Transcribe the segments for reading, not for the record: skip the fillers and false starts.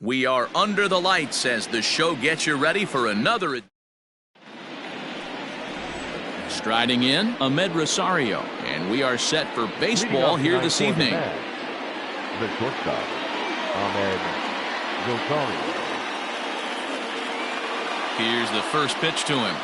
We are under the lights as the show gets you ready for another. Striding in, Ahmed Rosario, and we are set for baseball here this evening. The shortstop, Ahmed Rosario. Here's the first pitch to him.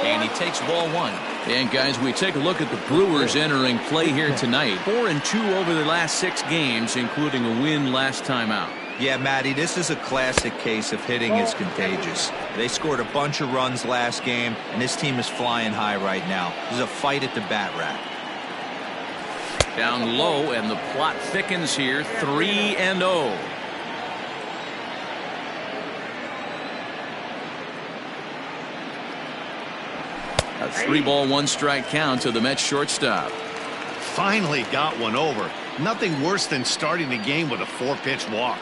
And he takes ball one. And guys, we take a look at the Brewers entering play here tonight. 4-2 over their last 6 games, including a win last time out. Yeah, Matty, this is a classic case of hitting is contagious. They scored a bunch of runs last game, and this team is flying high right now. This is a fight at the bat rack. Down low, and the plot thickens here, 3-0. A 3-ball, 1-strike count to the Mets shortstop. Finally got one over. Nothing worse than starting the game with a 4-pitch walk.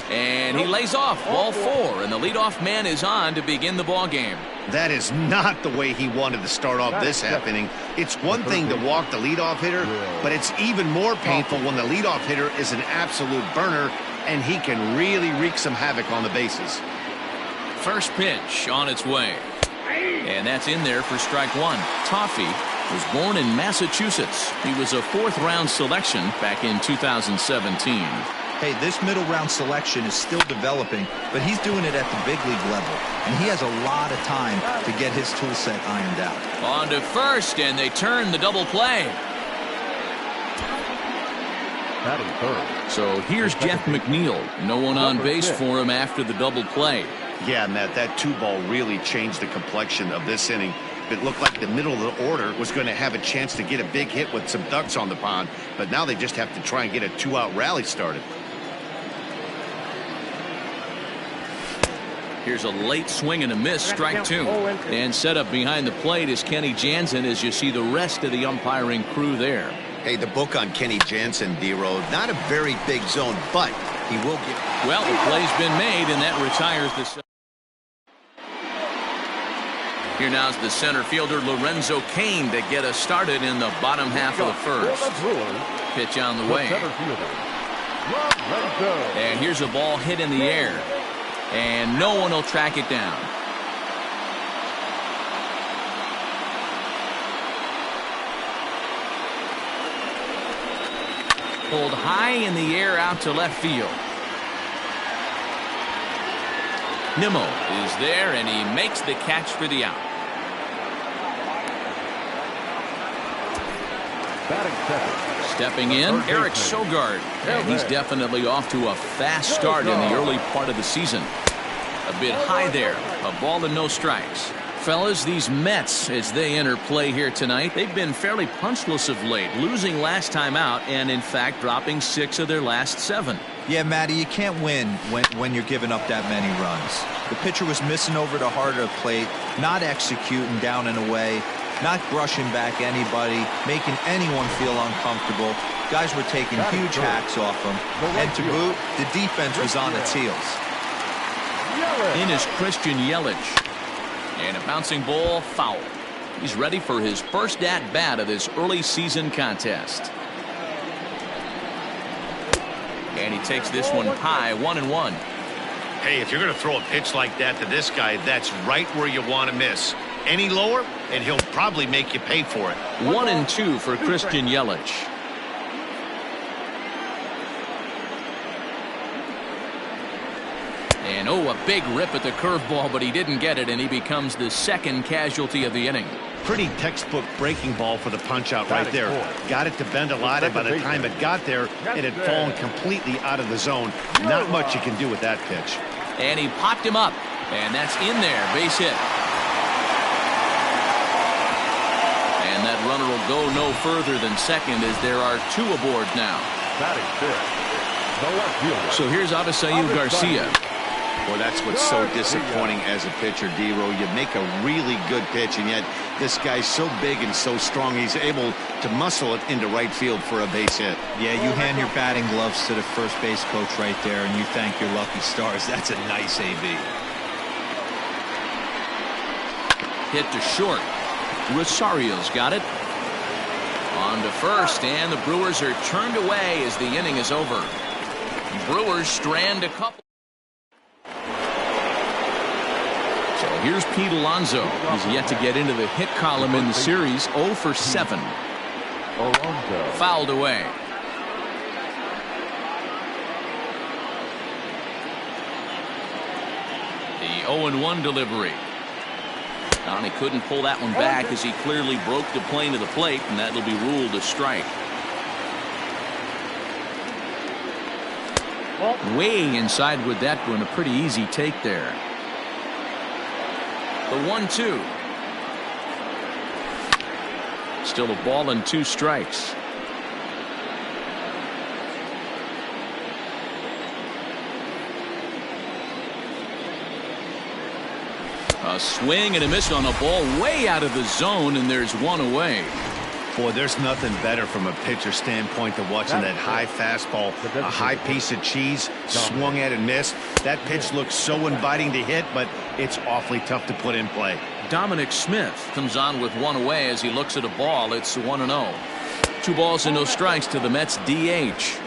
And he lays off, ball 4, and the leadoff man is on to begin the ball game. That is not the way he wanted to start off this happening. It's one thing to walk the leadoff hitter, but it's even more painful when the leadoff hitter is an absolute burner, and he can really wreak some havoc on the bases. First pitch on its way. And that's in there for strike 1. Toffee was born in Massachusetts. He was a 4th-round selection back in 2017. Hey, this middle-round selection is still developing, but he's doing it at the big league level, and he has a lot of time to get his tool set ironed out. On to first, and they turn the double play. Batting third. So here's Jeff McNeil. No one on base for him after the double play. Yeah, Matt, that 2-ball really changed the complexion of this inning. It looked like the middle of the order was going to have a chance to get a big hit with some ducks on the pond, but now they just have to try and get a 2-out rally started. Here's a late swing and a miss, strike 2. And set up behind the plate is Kenny Jansen as you see the rest of the umpiring crew there. Hey, the book on Kenny Jansen, D-Road, not a very big zone, but he will get... Well, the play's been made, and that retires the... Here now's the center fielder Lorenzo Cain to get us started in the bottom half of the first. Pitch on the way. And here's a ball hit in the air. And no one will track it down. Pulled high in the air out to left field. Nimmo is there, and he makes the catch for the out. Stepping in, Eric Sogard. And he's definitely off to a fast start in the early part of the season. A bit high there. A ball and no strikes. Fellas, these Mets, as they enter play here tonight, they've been fairly punchless of late, losing last time out and, in fact, dropping 6 of their last 7. Yeah, Matty, you can't win when you're giving up that many runs. The pitcher was missing over the heart of the plate, not executing down and away, not brushing back anybody, making anyone feel uncomfortable. Guys were taking huge hacks off him. And to boot, the defense was on its heels. In is Christian Yelich. And a bouncing ball, foul. He's ready for his first at-bat of this early season contest. And he takes this one high, 1-1. Hey, if you're going to throw a pitch like that to this guy, that's right where you want to miss. Any lower, and he'll probably make you pay for it. 1-2 for Christian Yelich. And a big rip at the curveball, but he didn't get it, and he becomes the second casualty of the inning. Pretty textbook breaking ball for the punch out right there. Got it to bend a lot, and by the time it got there, it had fallen completely out of the zone. Not much you can do with that pitch. And he popped him up, and that's in there, base hit. And that runner will go no further than second as there are 2 aboard now. So here's Avisail Garcia. Well, that's what's so disappointing as a pitcher, D-Row. You make a really good pitch, and yet this guy's so big and so strong, he's able to muscle it into right field for a base hit. Yeah, you hand your batting gloves to the first base coach right there, and you thank your lucky stars. That's a nice AB. Hit to short. Rosario's got it. On to first, and the Brewers are turned away as the inning is over. Brewers strand a couple. So here's Pete Alonso. He's yet to get into the hit column in the series. 0 for 7. Alonso. Fouled away. The 0-1 delivery. And he couldn't pull that one back as he clearly broke the plane to the plate, and that'll be ruled a strike. Way inside with that one. A pretty easy take there. The 1-2. Still a ball and 2 strikes. A swing and a miss on a ball way out of the zone, and there's 1 away. Boy, there's nothing better from a pitcher standpoint than watching that high fastball, a high piece of cheese, swung at and missed. That pitch looks so inviting to hit, but it's awfully tough to put in play. Dominic Smith comes on with 1 away as he looks at a ball. It's 1-0. 2 balls and no strikes to the Mets DH.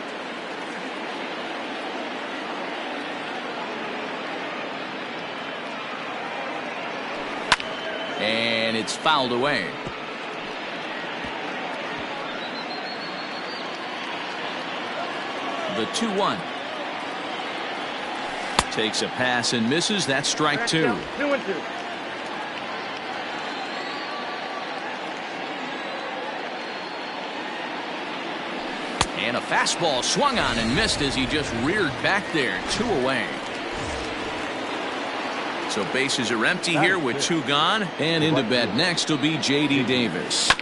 And it's fouled away. The 2-1. Takes a pass and misses. That's strike 2. 2-2. And a fastball swung on and missed as he just reared back there. 2 away. So bases are empty here with 2 gone. And into bat next will be J.D. Davis.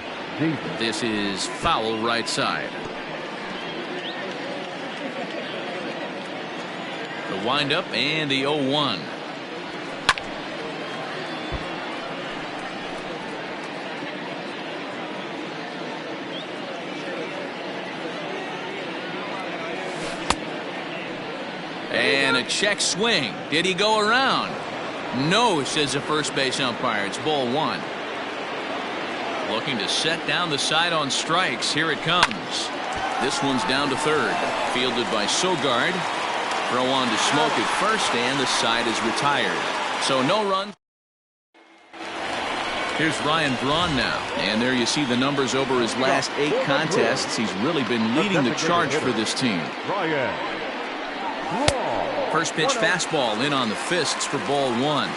This is foul right side. The windup and the 0-1. And a check swing. Did he go around? No, says the first base umpire. It's ball 1. Looking to set down the side on strikes. Here it comes. This one's down to third. Fielded by Sogard. Throw on to Smoke at first, and the side is retired. So no run. Here's Ryan Braun now. And there you see the numbers over his last 8 contests. He's really been leading the charge for this team. First pitch fastball in on the fists for ball 1.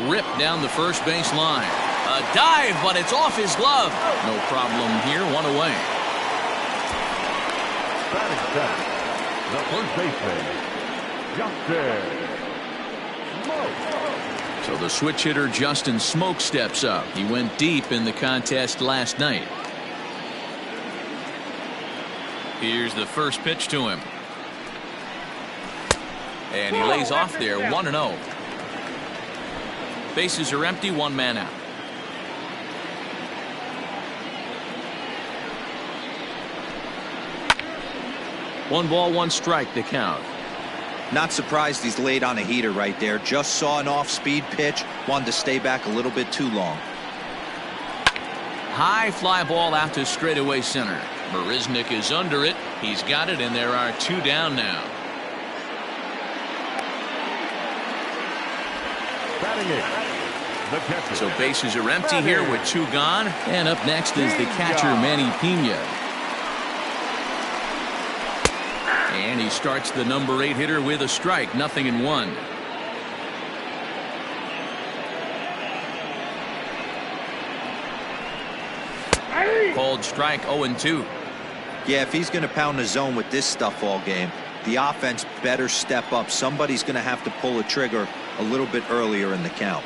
Ripped down the first base line. A dive, but it's off his glove. No problem here. 1 away. Batting second, the first baseman, Justin Smoke. So the switch hitter Justin Smoke steps up. He went deep in the contest last night. Here's the first pitch to him. And he lays off there. 1-0. Bases are empty. 1 man out. One ball, 1 strike to count. Not surprised he's laid on a heater right there. Just saw an off-speed pitch. Wanted to stay back a little bit too long. High fly ball out to straightaway center. Marisnik is under it. He's got it, and there are 2 down now. Batting it, the catcher. So bases are empty here with 2 gone. And up next is the catcher, Manny Pena. And he starts the number 8 hitter with a strike. 0-1. Called strike. 0-2. Yeah, if he's going to pound the zone with this stuff all game, the offense better step up. Somebody's going to have to pull a trigger a little bit earlier in the count.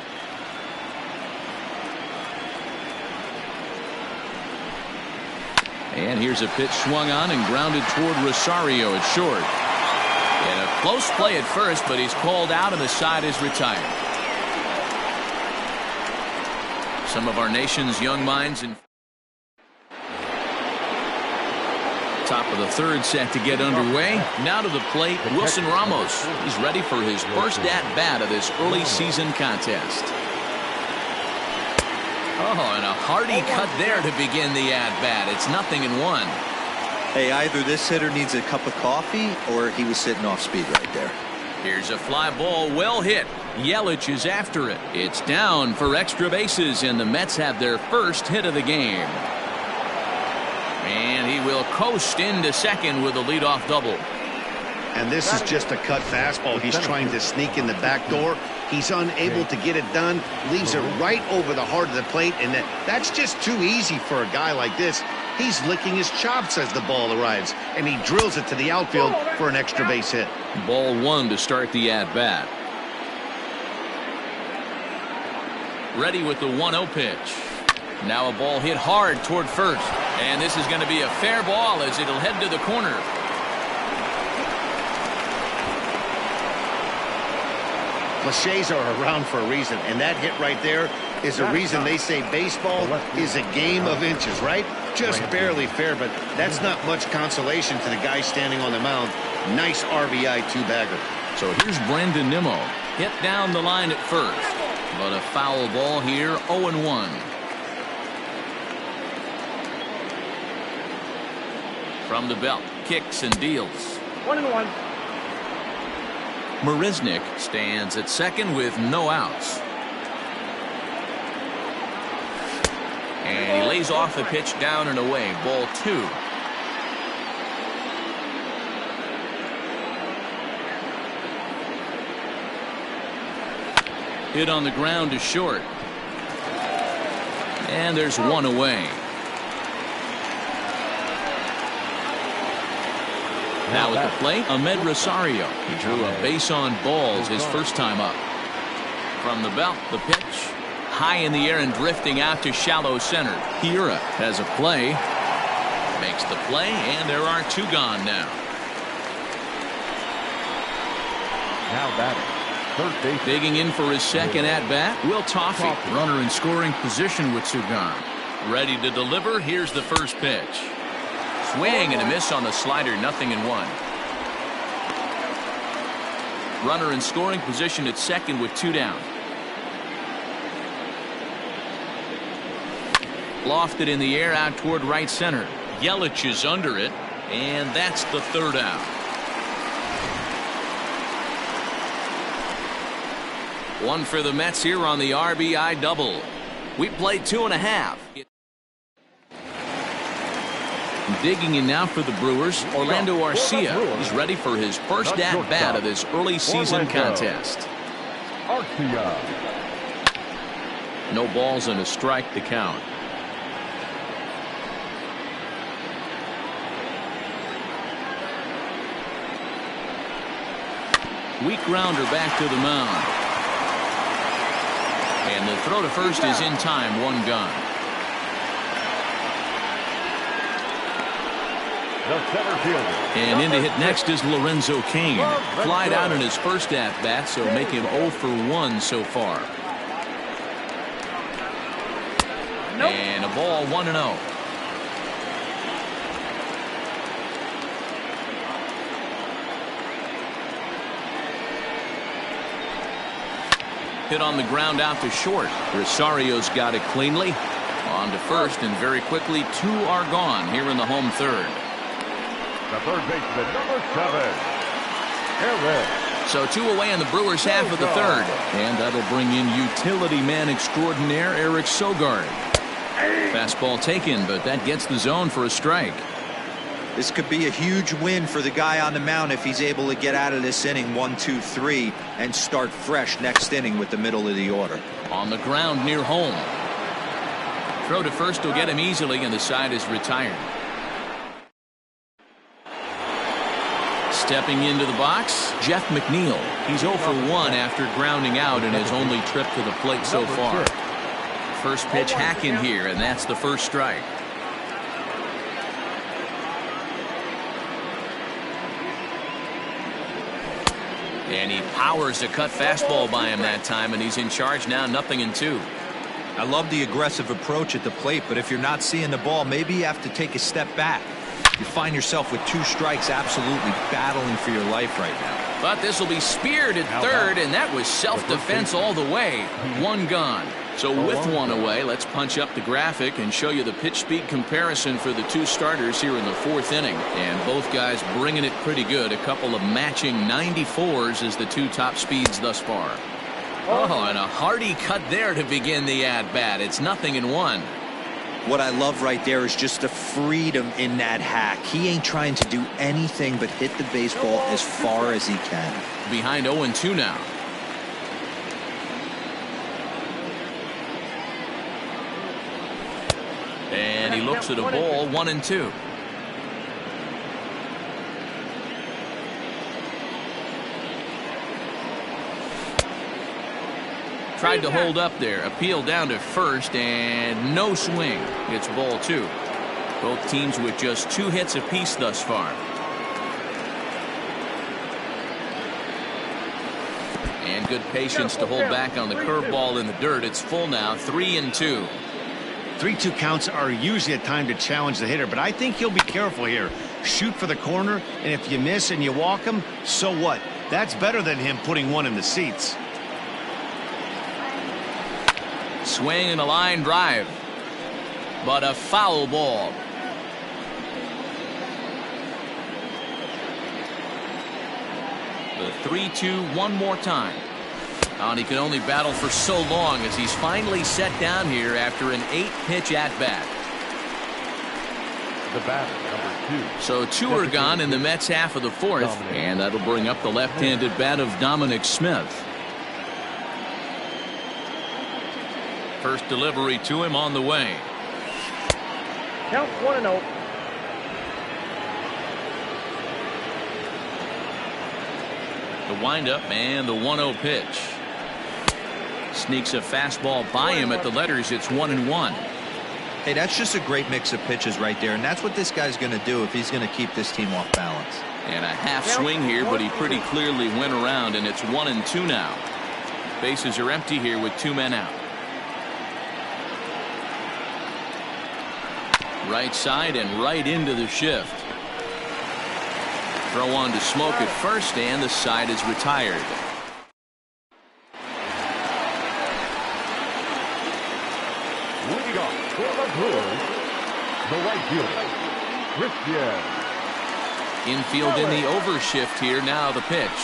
And here's a pitch swung on and grounded toward Rosario at short. And a close play at first, but he's called out and the side is retired. Some of our nation's young minds in top of the 3rd set to get underway. Now to the plate, Wilson Ramos. He's ready for his first at-bat of this early season contest. Oh, and a hearty cut there to begin the at-bat. It's 0-1. Hey, either this hitter needs a cup of coffee or he was sitting off speed right there. Here's a fly ball, well hit. Yelich is after it. It's down for extra bases, and the Mets have their first hit of the game. And he will coast into second with a leadoff double. And this is just a cut fastball. He's trying to sneak in the back door. He's unable to get it done. Leaves it right over the heart of the plate, and that's just too easy for a guy like this. He's licking his chops as the ball arrives, and he drills it to the outfield for an extra base hit. Ball one to start the at-bat. Ready with the 1-0 pitch. Now a ball hit hard toward first. And this is going to be a fair ball as it'll head to the corner. Cliches are around for a reason, and that hit right there is a reason they say baseball is a game of inches, right? Just barely fair, but that's not much consolation to the guy standing on the mound. Nice RBI two-bagger. So here's Brandon Nimmo. Hit down the line at first. But a foul ball here, 0-1. From the belt, kicks and deals. 1-1. Marisnick stands at second with no outs. And he lays off the pitch down and away. Ball two. Hit on the ground to short. And there's one away. Now at the plate, Ahmed Rosario. He drew a base on balls his first time up. From the belt, the pitch. High in the air and drifting out to shallow center. Hiura has a play. Makes the play, and there are two gone now. Now batting, third base. Digging in for his second at-bat, Will Toffey. Runner in scoring position with two gone. Ready to deliver. Here's the first pitch. Swing and a miss on the slider, 0-1. Runner in scoring position at second with two down. Lofted in the air out toward right center. Yelich is under it, and that's the third out. One for the Mets here on the RBI double. We played 2.5. Digging in now for the Brewers, Orlando Arcia is ready for his first at-bat of this early season contest. Arcia. No balls and a strike to count. Weak grounder back to the mound. And the throw to first is in time, one gone. The center fielder. And in to hit next is Lorenzo Cain. Flied out in his first at-bat, so make him 0 for 1 so far. And a ball, 1-0. Hit on the ground out to short. Rosario's got it cleanly. On to first, and very quickly, two are gone here in the home third. The third baseman, number 7. Eric. So two away in the Brewers' half of the third. And that'll bring in utility man extraordinaire Eric Sogard. Fastball taken, but that gets the zone for a strike. This could be a huge win for the guy on the mound if he's able to get out of this inning 1, 2, 3 and start fresh next inning with the middle of the order. On the ground near home. Throw to first will get him easily, and the side is retired. Stepping into the box, Jeff McNeil. He's 0 for 1 after grounding out in his only trip to the plate so far. First pitch hack in here, and that's the first strike. And he powers a cut fastball by him that time, and he's in charge now, 0-2. I love the aggressive approach at the plate, but if you're not seeing the ball, maybe you have to take a step back. You find yourself with 2 strikes, absolutely battling for your life right now. But this will be speared at third, and that was self-defense all the way. 1 gone. So with 1 away, let's punch up the graphic and show you the pitch speed comparison for the 2 starters here in the 4th inning. And both guys bringing it pretty good. A couple of matching 94s as the 2 top speeds thus far. Oh, and a hearty cut there to begin the at-bat. It's 0-1. What I love right there is just the freedom in that hack. He ain't trying to do anything but hit the baseball as far as he can. Behind 0-2 now. And he looks at a ball, 1-2. Tried to hold up there. Appeal down to first, and no swing. It's ball 2. Both teams with just 2 hits apiece thus far. And good patience to hold back on the curveball in the dirt. It's full now, 3-2. 3-2 counts are usually a time to challenge the hitter, but I think he'll be careful here. Shoot for the corner, and if you miss and you walk him, so what? That's better than him putting 1 in the seats. Swing and a line drive, but a foul ball. The 3-2 one more time. And he can only battle for so long as he's finally set down here after an 8-pitch at-bat. The batter, number 2. So 2 are gone in the Mets half of the 4th, and that'll bring up the left-handed bat of Dominic Smith. First delivery to him on the way. Count 1-0. The windup and the 1-0 pitch. Sneaks a fastball by him at the letters. It's 1-1. Hey, that's just a great mix of pitches right there, and that's what this guy's going to do if he's going to keep this team off balance. And a half swing here, but he pretty clearly went around, and it's 1-2 now. Bases are empty here with 2 men out. Right side and right into the shift. Throw on to Smoke at first, and the side is retired. Leading off for the Brewers, the right fielder, Christian. Infield in the overshift here. Now the pitch.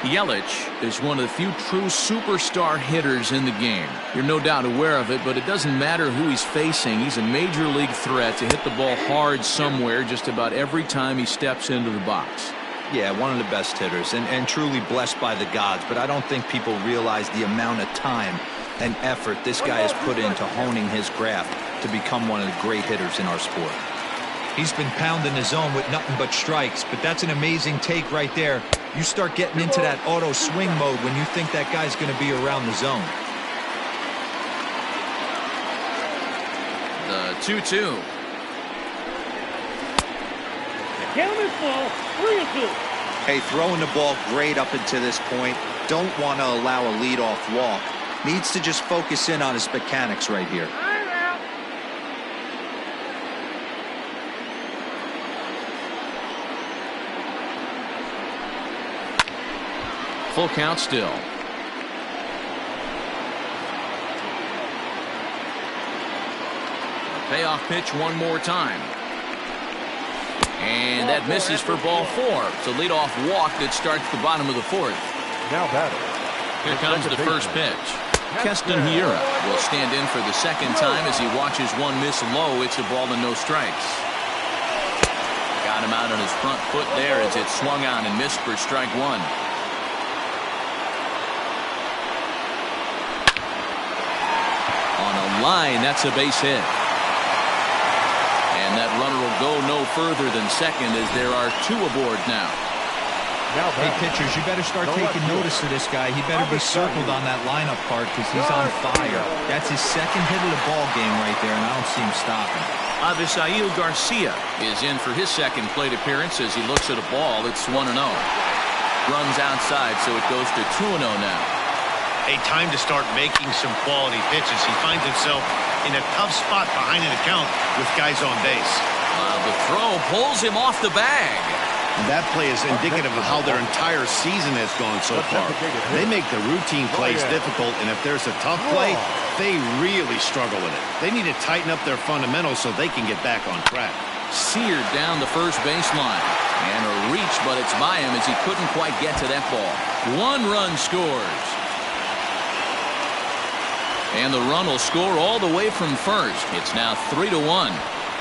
Yelich is one of the few true superstar hitters in the game. You're no doubt aware of it, but it doesn't matter who he's facing. He's a major league threat to hit the ball hard somewhere just about every time he steps into the box. Yeah, one of the best hitters and truly blessed by the gods, but I don't think people realize the amount of time and effort this guy has put into honing his craft to become one of the great hitters in our sport. He's been pounding the zone with nothing but strikes, but that's an amazing take right there. You start getting into that auto swing mode when you think that guy's going to be around the zone. The 2-2. The count is full, 3-2. Hey, throwing the ball great up until this point. Don't want to allow a leadoff walk. Needs to just focus in on his mechanics right here. Full count still. Payoff pitch one more time. And that misses for ball 4. It's a leadoff walk that starts the bottom of the 4th. Now batter. Here comes the first pitch. Keston Hiura will stand in for the second time as he watches one miss low. It's a ball and no strikes. Got him out on his front foot there as it swung on and missed for strike 1. On a line, that's a base hit. And that runner will go no further than second as there are 2 aboard now. Hey, pitchers, you better start taking notice of this guy. He better be circled on that lineup part because he's on fire. That's his second hit of the ball game right there, and I don't see him stopping. Avisail Garcia is in for his second plate appearance as he looks at a ball. It's 1-0. Runs outside, so it goes to 2-0 now. Hey, time to start making some quality pitches. He finds himself in a tough spot behind an account with guys on base. The throw pulls him off the bag. That play is indicative of how their entire season has gone so far. They make the routine plays difficult, and if there's a tough play, they really struggle with it. They need to tighten up their fundamentals so they can get back on track. Seared down the first baseline. And a reach, but it's by him as he couldn't quite get to that ball. 1 run scores. And the run will score all the way from first. It's now 3-1.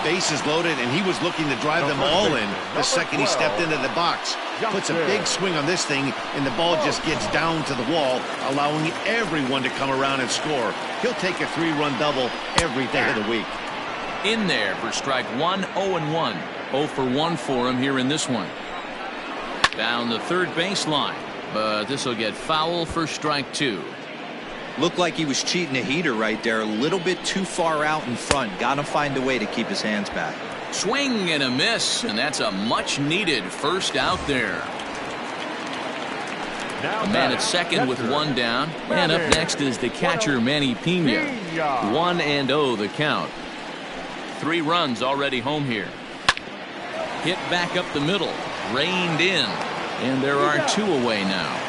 Bases loaded, and he was looking to drive them all in the second he stepped into the box. Puts a big swing on this thing, and the ball just gets down to the wall, allowing everyone to come around and score. He'll take a 3-run double every day of the week. In there for strike 1, 0-1. 0 for 1 for him here in this one. Down the third baseline, but this will get foul for strike 2. Looked like he was cheating a heater right there. A little bit too far out in front. Got to find a way to keep his hands back. Swing and a miss, and that's a much-needed first out there. A man at second with 1 down. And up next is the catcher, Manny Pena. 1-0 the count. 3 runs already home here. Hit back up the middle. Reined in. And there are 2 away now.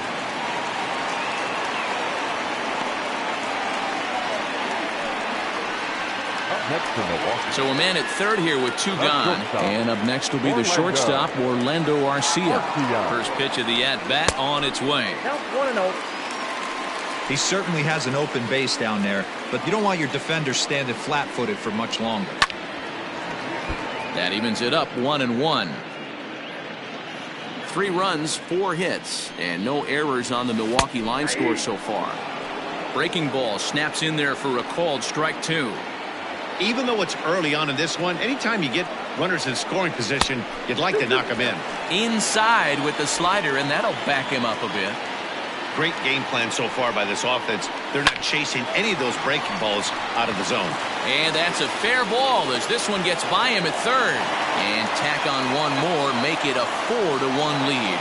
So a man at third here with 2 gone. And up next will be the shortstop, Orlando Arcia. First pitch of the at-bat on its way. Count 1-0. He certainly has an open base down there, but you don't want your defender standing flat-footed for much longer. That evens it up 1-1. 3 runs, 4 hits, and no errors on the Milwaukee line score so far. Breaking ball snaps in there for a called strike 2. Even though it's early on in this one, anytime you get runners in scoring position, you'd like to knock them in. Inside with the slider, and that'll back him up a bit. Great game plan so far by this offense. They're not chasing any of those breaking balls out of the zone. And that's a fair ball as this one gets by him at third. And tack on 1 more, make it a 4-1 lead.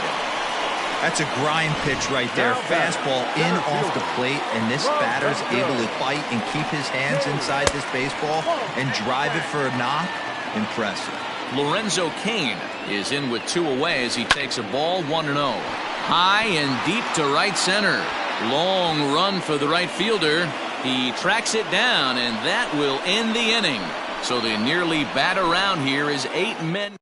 That's a grind pitch right there. Fastball in off the plate, and this batter's able to bite and keep his hands inside this baseball and drive it for a knock. Impressive. Lorenzo Cain is in with 2 away as he takes a ball 1-0. High and deep to right center. Long run for the right fielder. He tracks it down, and that will end the inning. So the nearly bat around here is 8 men.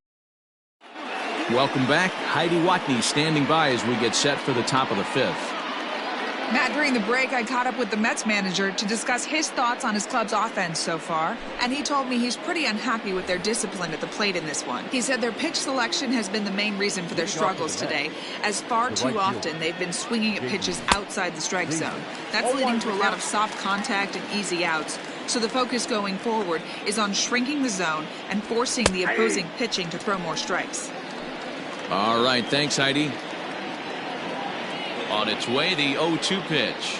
Welcome back. Heidi Watney standing by as we get set for the top of the 5th. Matt, during the break, I caught up with the Mets manager to discuss his thoughts on his club's offense so far, and he told me he's pretty unhappy with their discipline at the plate in this one. He said their pitch selection has been the main reason for their struggles today, as far too often they've been swinging at pitches outside the strike zone. That's leading to a lot of soft contact and easy outs. So the focus going forward is on shrinking the zone and forcing the opposing pitching to throw more strikes. All right, thanks, Heidi. On its way, the 0-2 pitch.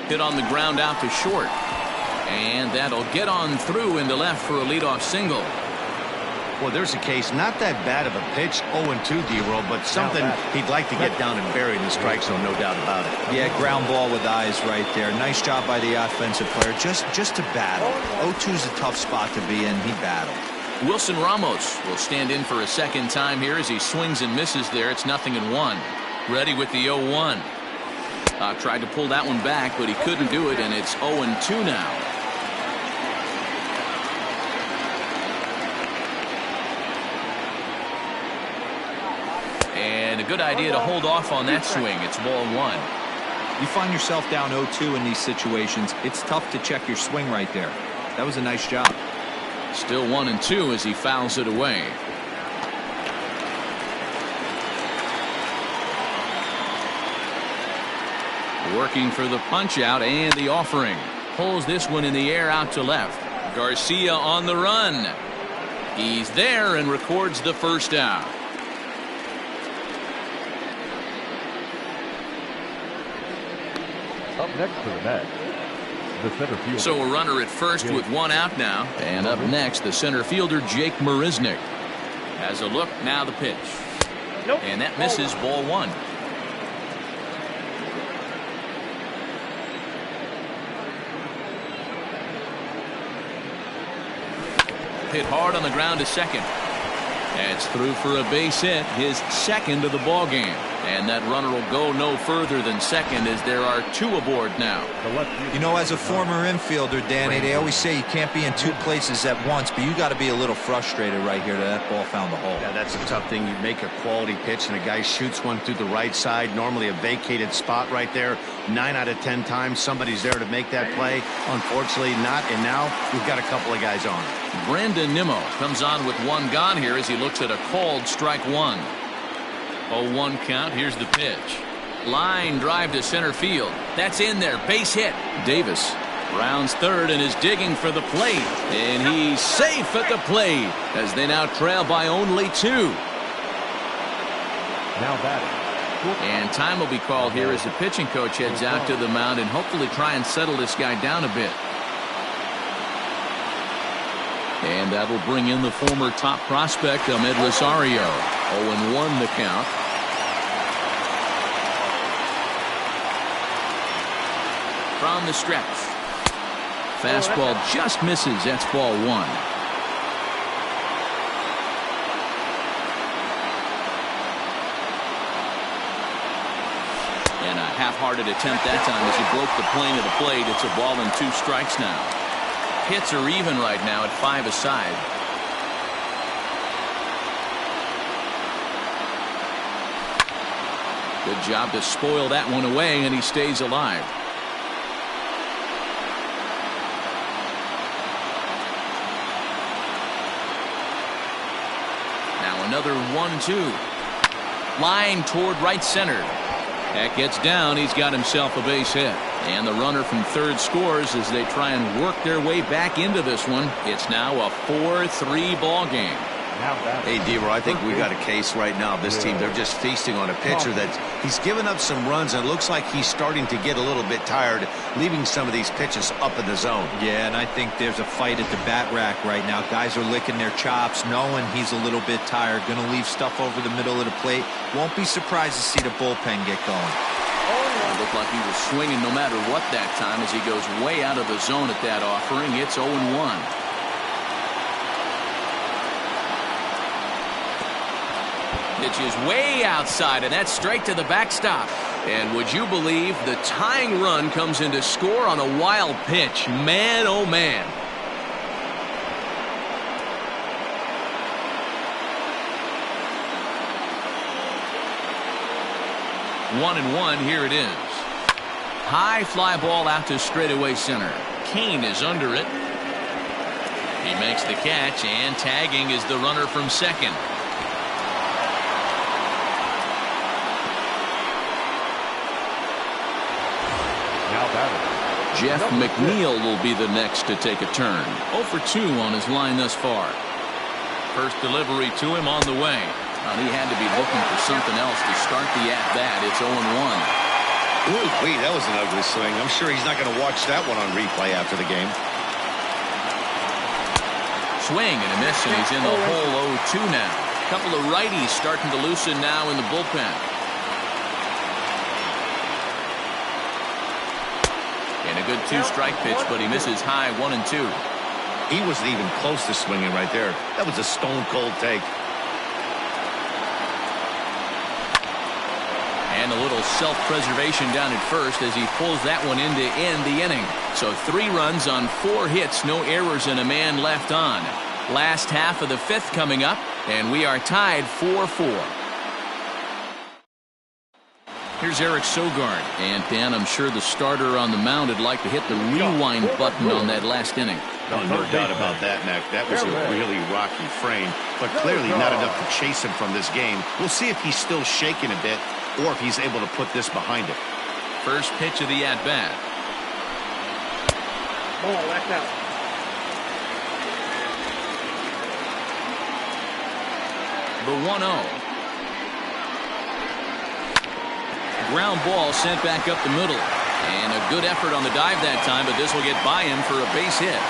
Hit on the ground out to short. And that'll get on through into left for a leadoff single. Well, there's a case, not that bad of a pitch, 0-2, D-Roll, but something he'd like to get down and bury in the strike zone, no doubt about it. Yeah, ground ball with eyes right there. Nice job by the offensive player, just to battle. 0-2 is a tough spot to be in. He battled. Wilson Ramos will stand in for a second time here as he swings and misses there. It's 0-1. Ready with the 0-1. Tried to pull that one back, but he couldn't do it, and it's 0-2 now. And a good idea to hold off on that swing. It's ball 1. You find yourself down 0-2 in these situations, it's tough to check your swing right there. That was a nice job. Still 1-2 as he fouls it away. Working for the punch out and the offering. Pulls this one in the air out to left. Garcia on the run. He's there and records the first out. Up next to the net, the center fielder. So a runner at first with 1 out now. And up next, the center fielder, Jake Marisnick. Has a look, now the pitch. And that misses, ball 1. hit hard on the ground to second. That's through for a base hit, his second of the ball game. And that runner will go no further than second as there are two aboard now. You know, as a former infielder, Danny, they always say you can't be in two places at once, but you got to be a little frustrated right here that ball found the hole. Yeah, that's a tough thing. You make a quality pitch and a guy shoots one through the right side, normally a vacated spot right there. 9 out of 10 times somebody's there to make that play. Unfortunately not, and now we've got a couple of guys on. Brandon Nimmo comes on with one gone here as he looks at a called strike one. 0-1 count. Here's the pitch. Line drive to center field. That's in there. Base hit. Davis rounds third and is digging for the plate. And he's safe at the plate as they now trail by only 2. Now batting. And time will be called here as the pitching coach heads out to the mound and hopefully try and settle this guy down a bit. And that will bring in the former top prospect, Ahmed Rosario. 0-1 the count. From the stretch. Fastball just misses. That's ball 1. And a half-hearted attempt that time as he broke the plane of the plate. It's a ball and 2 strikes now. Hits are even right now at 5 aside. Good job to spoil that one away, and he stays alive. Now another 1-2. Line toward right center. That gets down. He's got himself a base hit. And the runner from third scores as they try and work their way back into this one. It's now a 4-3 ball game. Hey, Deaver, I think we got a case right now. This team, they're just feasting on a pitcher that he's given up some runs, and it looks like he's starting to get a little bit tired, leaving some of these pitches up in the zone. Yeah, and I think there's a fight at the bat rack right now. Guys are licking their chops, knowing he's a little bit tired, going to leave stuff over the middle of the plate. Won't be surprised to see the bullpen get going. It looked like he was swinging no matter what that time as he goes way out of the zone at that offering. It's 0-1. Pitch is way outside, and that's straight to the backstop. And would you believe the tying run comes into score on a wild pitch? Man, oh man. One and one, here it is. High fly ball out to straightaway center. Kane is under it. He makes the catch, and tagging is the runner from second. Jeff McNeil will be the next to take a turn. 0 for 2 on his line thus far. First delivery to him on the way. He had to be looking for something else to start the at-bat. It's 0-1. Ooh, wait, that was an ugly swing. I'm sure he's not going to watch that one on replay after the game. Swing and a miss, and he's in the hole 0-2 now. A couple of righties starting to loosen now in the bullpen. And a good 2-strike pitch, but he misses high 1 and 2. He wasn't even close to swinging right there. That was a stone-cold take. And a little self-preservation down at first as he pulls that one in to end the inning. So 3 runs on 4 hits, no errors, and a man left on. Last half of the 5th coming up, and we are tied 4-4. Here's Eric Sogard. And Dan, I'm sure the starter on the mound would like to hit the rewind button on that last inning. Oh, no doubt about that, Mac. That was a really rocky frame, but clearly not enough to chase him from this game. We'll see if he's still shaking a bit or if he's able to put this behind him. First pitch of the at-bat. Ball, left out. The 1-0. Ground ball sent back up the middle. And a good effort on the dive that time, but this will get by him for a base hit.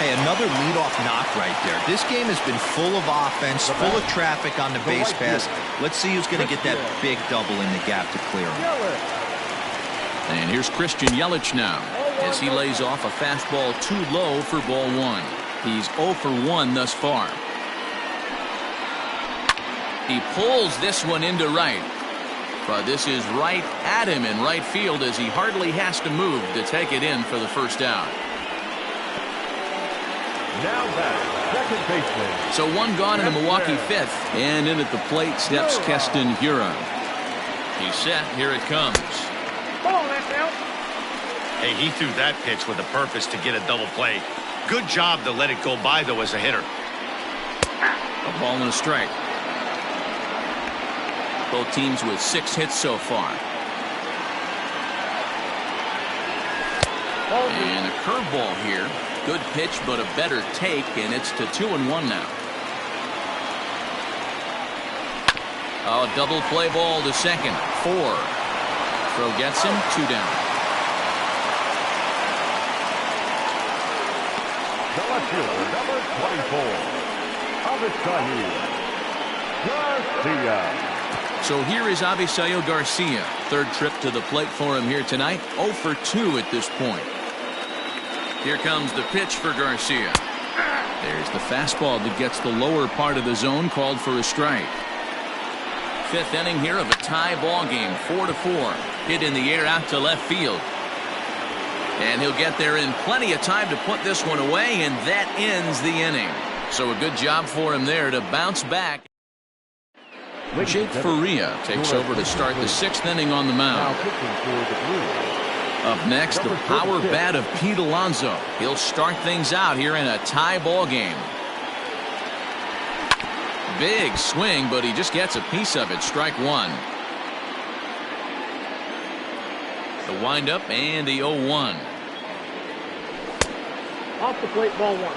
Hey, another leadoff knock right there. This game has been full of offense, full of traffic on the base pass. Let's see who's going to get that big double in the gap to clear him. And here's Christian Yelich now as he lays off a fastball too low for ball 1. He's 0 for 1 thus far. He pulls this one into right. But this is right at him in right field as he hardly has to move to take it in for the first down. Now back, second baseman. So one gone in the Milwaukee fifth. And in at the plate steps Keston Hiura. He's set. Here it comes. Ball, that's out. Hey, he threw that pitch with a purpose to get a double play. Good job to let it go by, though, as a hitter. A ball and a strike. Both teams with 6 hits so far. And a curveball here. Good pitch, but a better take, and it's to 2-1 now. Oh, double play ball to second. 4. Throw gets him. 2 down. The left fielder, number 24, Avisail Garcia. So here is Avisail Garcia. Third trip to the plate for him here tonight. 0 for 2 at this point. Here comes the pitch for Garcia. There's the fastball that gets the lower part of the zone, called for a strike. Fifth inning here of a tie ball game, 4-4. Hit in the air out to left field. And he'll get there in plenty of time to put this one away, and that ends the inning. So a good job for him there to bounce back. Jake Faria takes over to start the 6th inning on the mound. Up next, the power bat of Pete Alonso. He'll start things out here in a tie ball game. Big swing, but he just gets a piece of it. Strike 1. The windup and the 0-1. Off the plate, ball 1.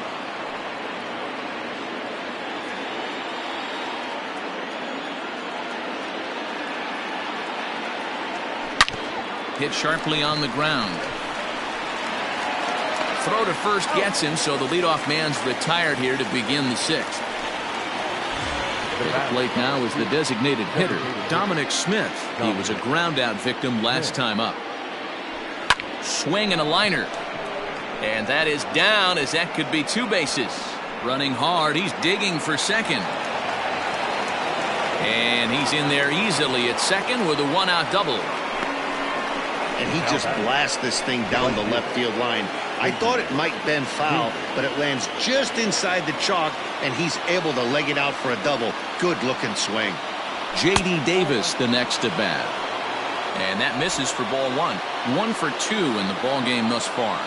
Hit sharply on the ground. Throw to first gets him, so the leadoff man's retired here to begin the 6th. At the plate now is the designated hitter, Dominic Smith. He was a ground-out victim last time up. Swing and a liner. And that is down, as that could be 2 bases. Running hard, he's digging for second. And he's in there easily at second with a 1-out double. And he just blasts this thing down the left field line. I thought it might bend foul, but it lands just inside the chalk, and he's able to leg it out for a double. Good-looking swing. J.D. Davis the next at bat. And that misses for ball 1. 1 for 2 in the ball game thus far.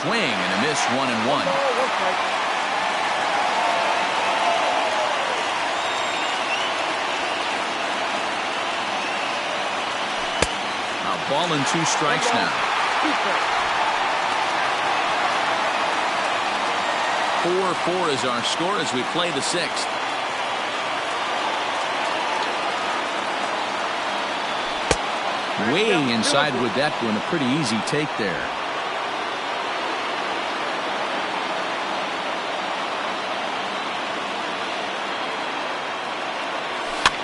Swing and a miss, 1-1. Ball and 2 strikes now. 4-4 is our score as we play the 6th. Way inside with that one. A pretty easy take there.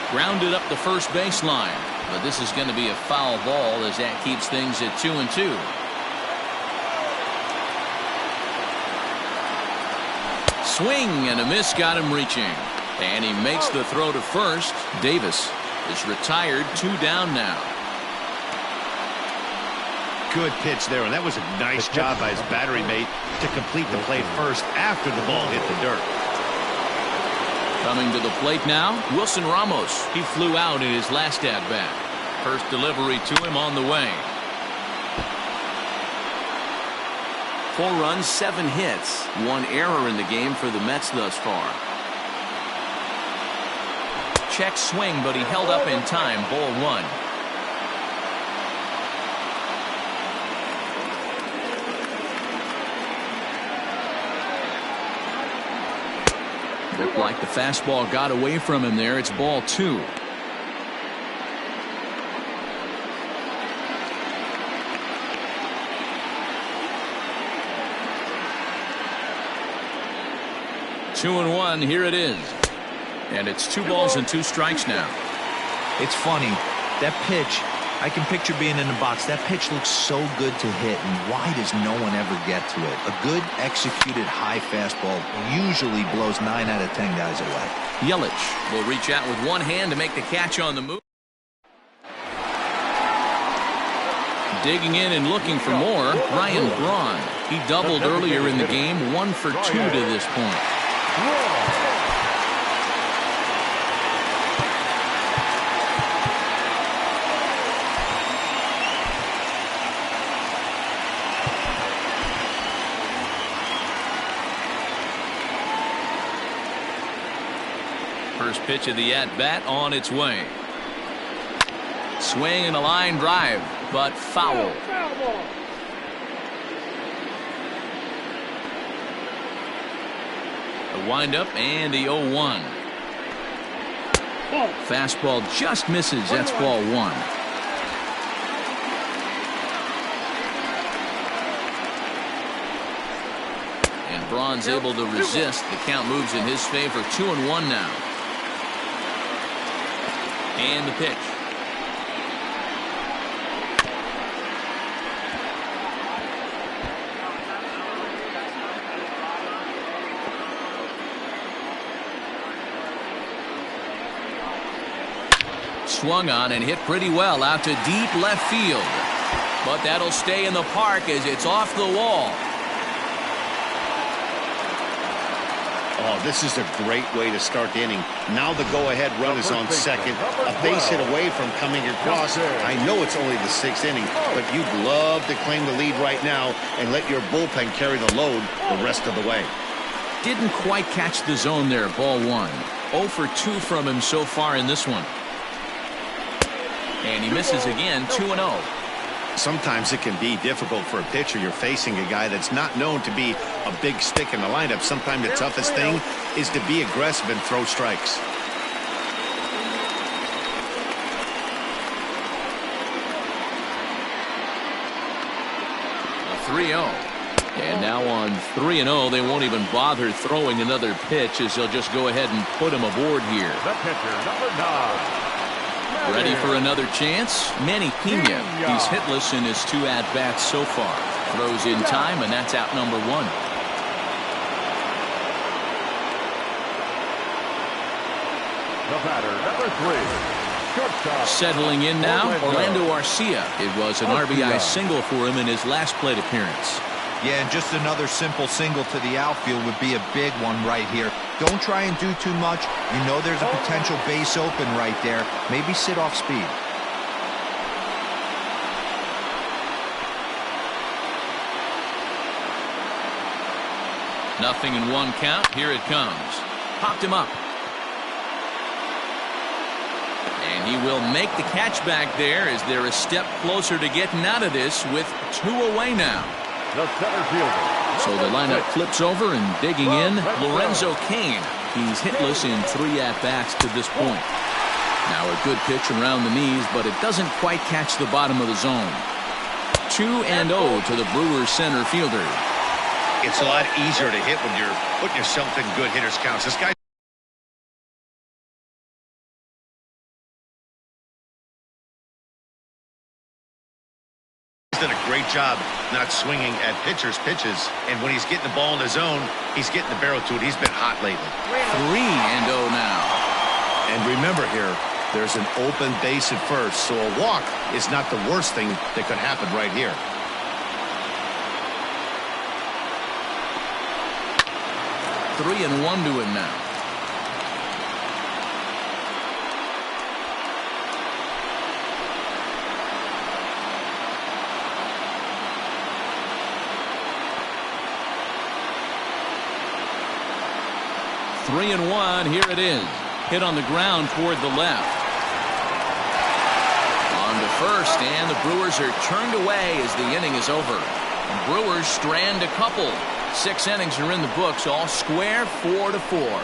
Grounded up the first baseline. But this is going to be a foul ball as that keeps things at 2-2. Swing and a miss got him reaching. And he makes the throw to first. Davis is retired, 2 down now. Good pitch there, and that was a nice job by his battery mate to complete the play first after the ball hit the dirt. Coming to the plate now, Wilson Ramos. He flew out in his last at-bat. First delivery to him on the way. 4 runs, 7 hits. 1 error in the game for the Mets thus far. Check swing, but he held up in time. Ball 1. Looked like the fastball got away from him there. It's ball 2. Two and 1. Here it is. And it's 2 balls and 2 strikes now. It's funny. That pitch, I can picture being in the box. That pitch looks so good to hit, and why does no one ever get to it? A good executed high fastball usually blows 9 out of 10 guys away. Yelich will reach out with one hand to make the catch on the move. Digging in and looking for more, Ryan Braun. He doubled earlier in the game, 1 for 2 to this point. First pitch of the at-bat on its way. Swing and a line drive, but foul. The windup and the 0-1. Fastball just misses. That's ball 1. And Braun's able to resist. The count moves in his favor. 2-1 now. And the pitch. Swung on and hit pretty well out to deep left field. But that'll stay in the park as it's off the wall. Oh, this is a great way to start the inning. Now the go-ahead run is on second. A base hit away from coming across. I know it's only the 6th inning, but you'd love to claim the lead right now and let your bullpen carry the load the rest of the way. Didn't quite catch the zone there, ball 1. 0 for 2 from him so far in this one. And he misses again, 2-0. Sometimes it can be difficult for a pitcher. You're facing a guy that's not known to be a big stick in the lineup. Sometimes the toughest thing is to be aggressive and throw strikes. A 3-0. And now on 3-0, they won't even bother throwing another pitch as they'll just go ahead and put him aboard here. The pitcher, number 9. Ready for another chance? Manny Pena. He's hitless in his 2 at-bats so far. Throws in time, and that's out number 1. The batter, number 3. Shortstop. Settling in now, Orlando Arcia. It was an RBI single for him in his last plate appearance. Yeah, and just another simple single to the outfield would be a big one right here. Don't try and do too much. You know there's a potential base open right there. Maybe sit off speed. Nothing in 1 count. Here it comes. Popped him up. And he will make the catch back there as they're a step closer to getting out of this with 2 away now. The center fielder. So the lineup flips over and digging in, Lorenzo Cain. He's hitless in 3 at-bats to this point. Now a good pitch around the knees, but it doesn't quite catch the bottom of the zone. 2-0 to the Brewers center fielder. It's a lot easier to hit when you're putting yourself in good hitters' counts. This guy did a great job not swinging at pitchers' pitches, and when he's getting the ball in the zone, he's getting the barrel to it. He's been hot lately. 3-0 now. And remember here, there's an open base at first, so a walk is not the worst thing that could happen right here. Three and 1 to him now. Three and 1. Here it is. Hit on the ground toward the left. On to first, and the Brewers are turned away as the inning is over. The Brewers strand a couple. 6 innings are in the books, all square, 4-4.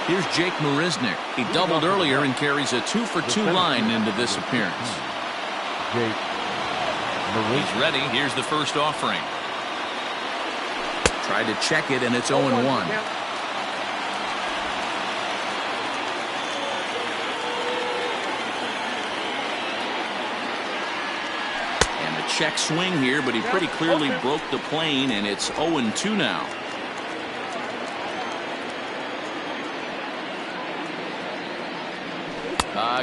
Here's Jake Marisnick. He doubled earlier and carries a 2-for-2 line into this appearance. He's ready. Here's the first offering. Tried to check it, and it's 0-1. check swing here, but he pretty clearly broke the plane, and it's 0-2 now.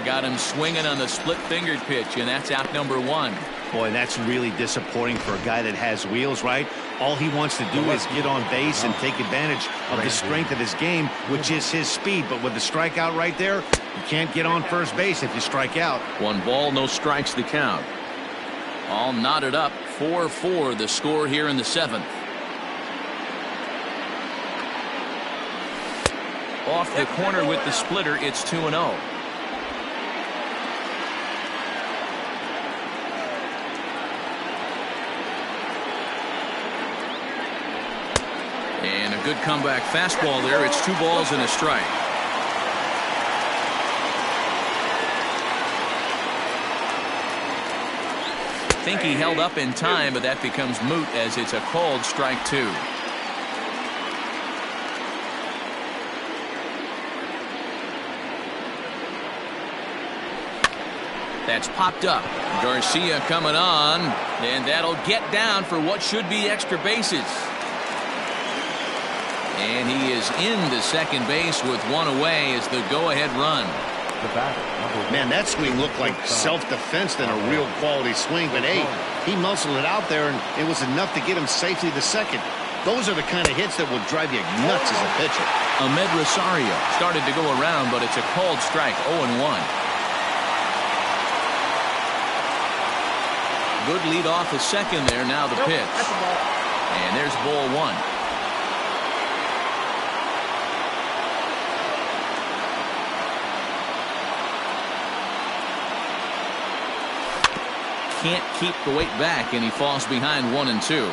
Got him swinging on the split-fingered pitch, and that's out number 1. Boy, that's really disappointing for a guy that has wheels, right? All he wants to do is get on base and take advantage of the strength of his game, which is his speed. But with the strikeout right there, you can't get on first base if you strike out. 1 ball, no strikes the count. All knotted up, 4-4 the score here in the 7th. Off the corner with the splitter, it's 2-0. And a good comeback fastball there. It's 2 balls and a strike. I think he held up in time, but that becomes moot as it's a called strike 2. That's popped up. Garcia coming on, and that'll get down for what should be extra bases. And he is into second base with 1 away as the go-ahead run. Man, that swing looked like self-defense than a real quality swing. But, hey, he muscled it out there, and it was enough to get him safely to second. Those are the kind of hits that will drive you nuts as a pitcher. Ahmed Rosario started to go around, but it's a called strike, 0-1. Good lead off the second there. Now the pitch. And there's ball 1. Can't keep the weight back, and he falls behind 1-2.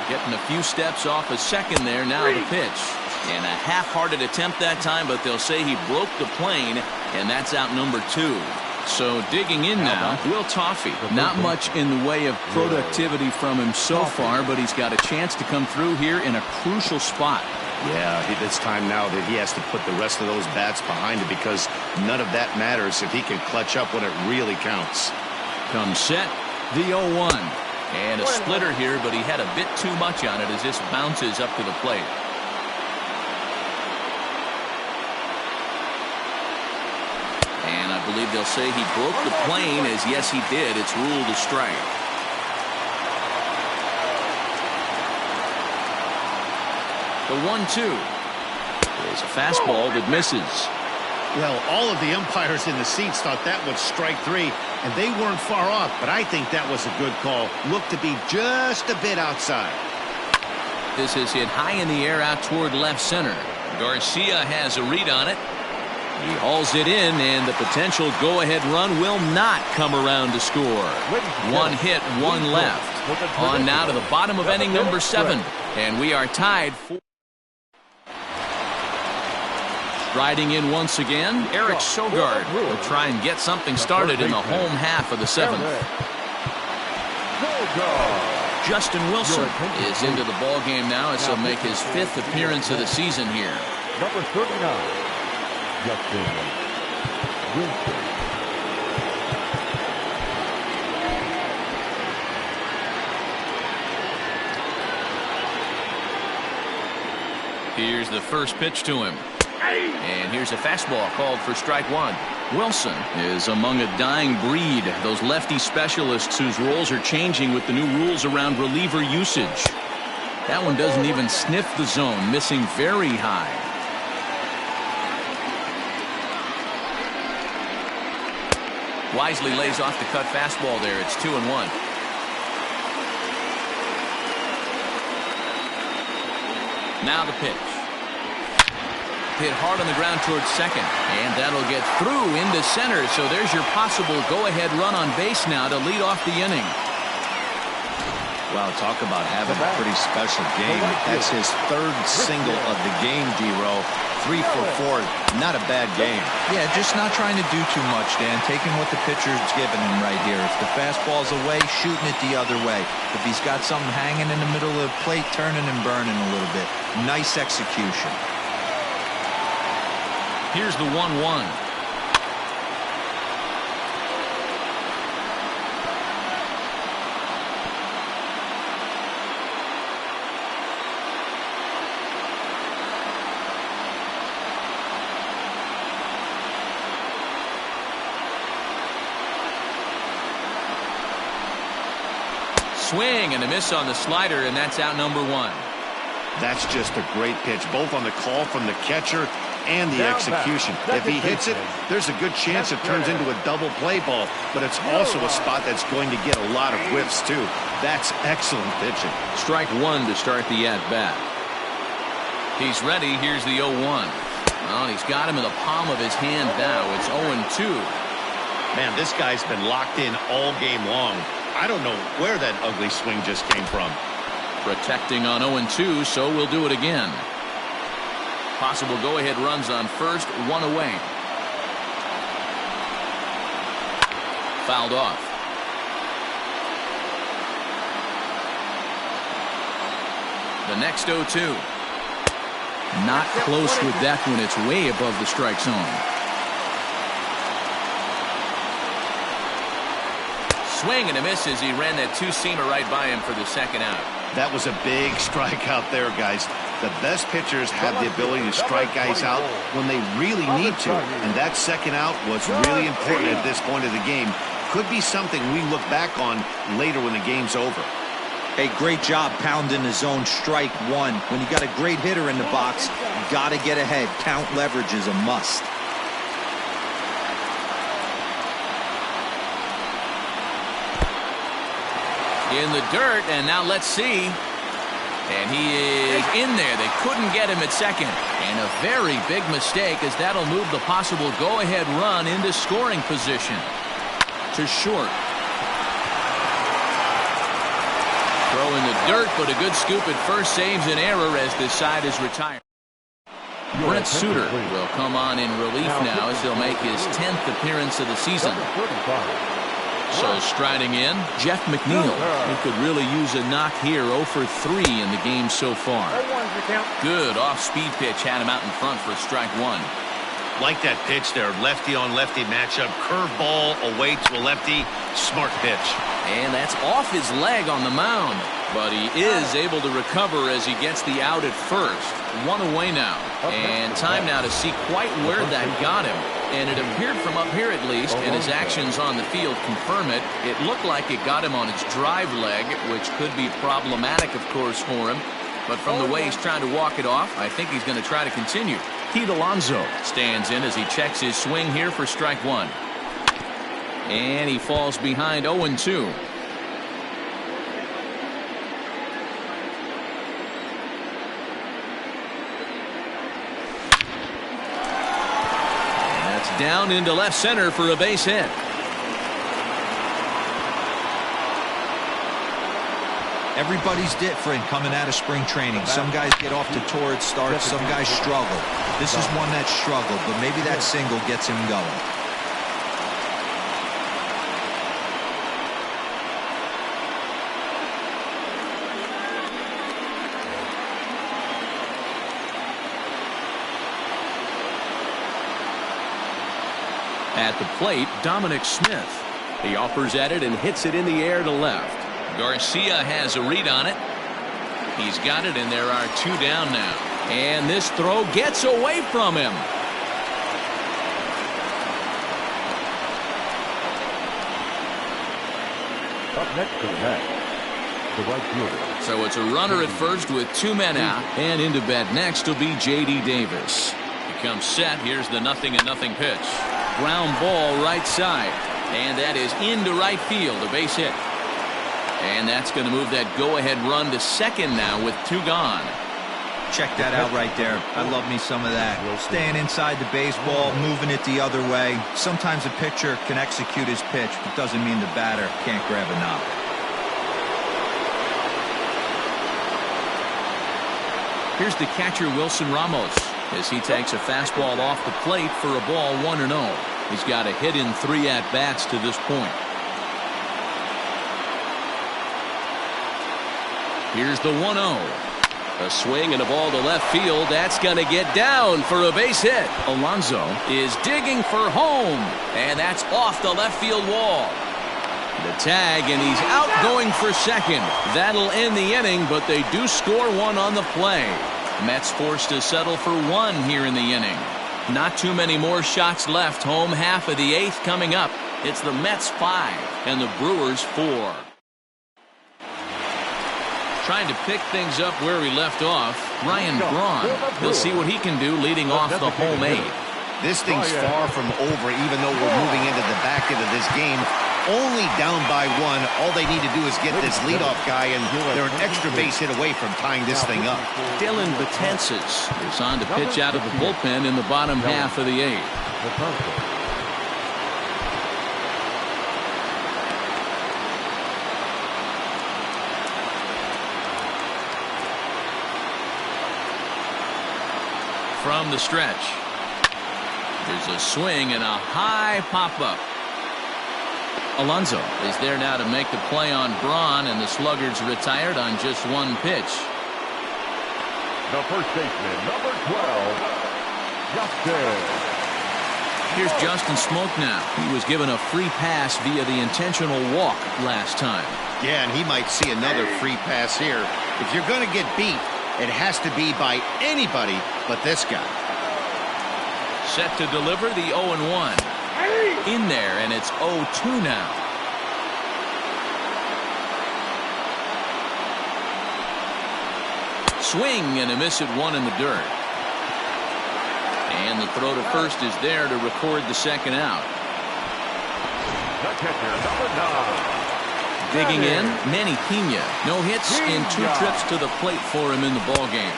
Getting a few steps off a second there. Now the pitch. And a half-hearted attempt that time, but they'll say he broke the plane, and that's out number 2. So digging in now, Will Toffee. Not much in the way of productivity from him so far, but he's got a chance to come through here in a crucial spot. Yeah, it's time now that he has to put the rest of those bats behind it, because none of that matters if he can clutch up when it really counts. Comes set, the 0-1. And a splitter here, but he had a bit too much on it as this bounces up to the plate. And I believe they'll say he broke the plane, as yes he did. It's ruled a strike. The 1-2 is a fastball that misses. Well, all of the umpires in the seats thought that was strike 3, and they weren't far off, but I think that was a good call. Looked to be just a bit outside. This is hit high in the air out toward left center. Garcia has a read on it. He hauls it in, and the potential go-ahead run will not come around to score. 1 hit, 1 left. On now to the bottom of inning number 7, and we are tied for. Riding in once again, Eric Sogard will try and get something started in the home half of the 7th. Justin Wilson is into the ball game now, as he'll make his 5th appearance of the season here. Number 39, Justin Wilson. Here's the first pitch to him. And here's a fastball called for strike 1. Wilson is among a dying breed, those lefty specialists whose roles are changing with the new rules around reliever usage. That one doesn't even sniff the zone, missing very high. Wisely lays off the cut fastball there. It's 2-1. Now the pitch. Hit hard on the ground towards second, and that'll get through into center. So there's your possible go-ahead run on base now to lead off the inning. Wow, talk about having a pretty special game. That's his 3rd single of the game, D-Row. 3 for 4, not a bad game. Yeah, just not trying to do too much, Dan. Taking what the pitcher's giving him right here. If the fastball's away, shooting it the other way. If he's got something hanging in the middle of the plate, turning and burning a little bit. Nice execution. Here's the 1-1. Swing and a miss on the slider, and that's out number 1. That's just a great pitch, both on the call from the catcher and the execution. If he hits it, there's a good chance it turns into a double play ball, but it's also a spot that's going to get a lot of whiffs, too. That's excellent pitching. Strike 1 to start the at-bat. He's ready. Here's the 0-1. Well, he's got him in the palm of his hand now. It's 0-2. Man, this guy's been locked in all game long. I don't know where that ugly swing just came from. Protecting on 0-2, so we'll do it again. Possible go-ahead runs on first, 1 away. Fouled off. The next 0-2. Not close with that one. It's way above the strike zone. Swing and a miss as he ran that two-seamer right by him for the second out. That was a big strikeout there, guys. The best pitchers have the ability to strike guys out when they really need to, and that second out was really important at this point of the game. Could be something we look back on later when the game's over. Hey, great job pounding the zone. Strike 1. When you got a great hitter in the box, you got to get ahead. Count leverage is a must. In the dirt, and now let's see. And he is in there. They couldn't get him at second. And a very big mistake, as that'll move the possible go-ahead run into scoring position. To short. Throw in the dirt, but a good scoop at first saves an error as this side is retired. Brent Suter will come on in relief now as he'll make his 10th appearance of the season. So striding in, Jeff McNeil. He could really use a knock here. 0 for 3 in the game so far. Good off-speed pitch had him out in front for strike 1. Like that pitch there, lefty-on-lefty matchup. Curveball away to a lefty. Smart pitch. And that's off his leg on the mound. But he is able to recover as he gets the out at first. 1 away now. And time now to see quite where that got him. And it appeared from up here at least, and his actions on the field confirm it. It looked like it got him on his drive leg, which could be problematic, of course, for him. But from the way he's trying to walk it off, I think he's going to try to continue. Pete Alonso stands in as he checks his swing here for strike 1. And he falls behind 0-2. Down into left center for a base hit. Everybody's different coming out of spring training. Some guys get off to torrid starts. Some guys struggle. This is one that struggled, but maybe that single gets him going. At the plate, Dominic Smith. He offers at it and hits it in the air to left. Garcia has a read on it. He's got it, and there are 2 down now. And this throw gets away from him. Up next to the bat, the right fielder. So it's a runner at first with 2 men out. And into bat next will be J.D. Davis. He comes set. Here's the 0-0 pitch. Ground ball right side. And that is into right field, a base hit. And that's going to move that go-ahead run to second now with 2 gone. Check that out right there. I love me some of that. Staying inside the baseball, moving it the other way. Sometimes a pitcher can execute his pitch, but doesn't mean the batter can't grab a knob. Here's the catcher, Wilson Ramos, as he takes a fastball off the plate for a ball 1-0. He's got a hit in 3 at-bats to this point. Here's the 1-0. A swing and a ball to left field. That's going to get down for a base hit. Alonso is digging for home, and that's off the left field wall. The tag, and he's out going for second. That'll end the inning, but they do score one on the play. Mets forced to settle for one here in the inning. Not too many more shots left. Home half of the eighth coming up. It's the Mets 5 and the Brewers 4. Trying to pick things up where we left off. Ryan Braun. He'll see what he can do leading off the home 8. This thing's far from over, even though we're moving into the back end of this game. Only down by 1. All they need to do is get this leadoff guy, and they're an extra base hit away from tying this thing up. Dylan Betances is on to pitch out of the bullpen in the bottom half of the 8th. From the stretch, there's a swing and a high pop-up. Alonso is there now to make the play on Braun, and the Sluggers retired on just one pitch. The first baseman, number 12, Justin. Here's Justin Smoke now. He was given a free pass via the intentional walk last time. Yeah, and he might see another free pass here. If you're going to get beat, it has to be by anybody but this guy. Set to deliver the 0-1. In there, and it's 0-2 now. Swing and a miss at 1 in the dirt. And the throw to first is there to record the second out. The catcher, number 9. Digging in, Manny Pena. No hits and 2 trips to the plate for him in the ballgame.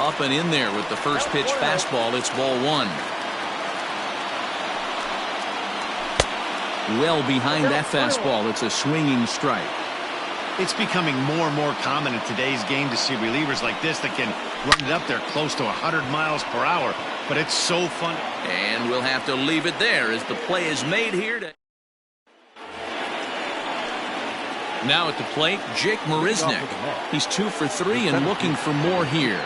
Up and in there with the first pitch fastball. It's ball 1. Well behind that fastball. It's a swinging strike. It's becoming more and more common in today's game to see relievers like this that can run it up there close to 100 miles per hour. But it's so fun. And we'll have to leave it there as the play is made here. Now at the plate, Jake Marisnick. He's 2 for 3 and looking for more here.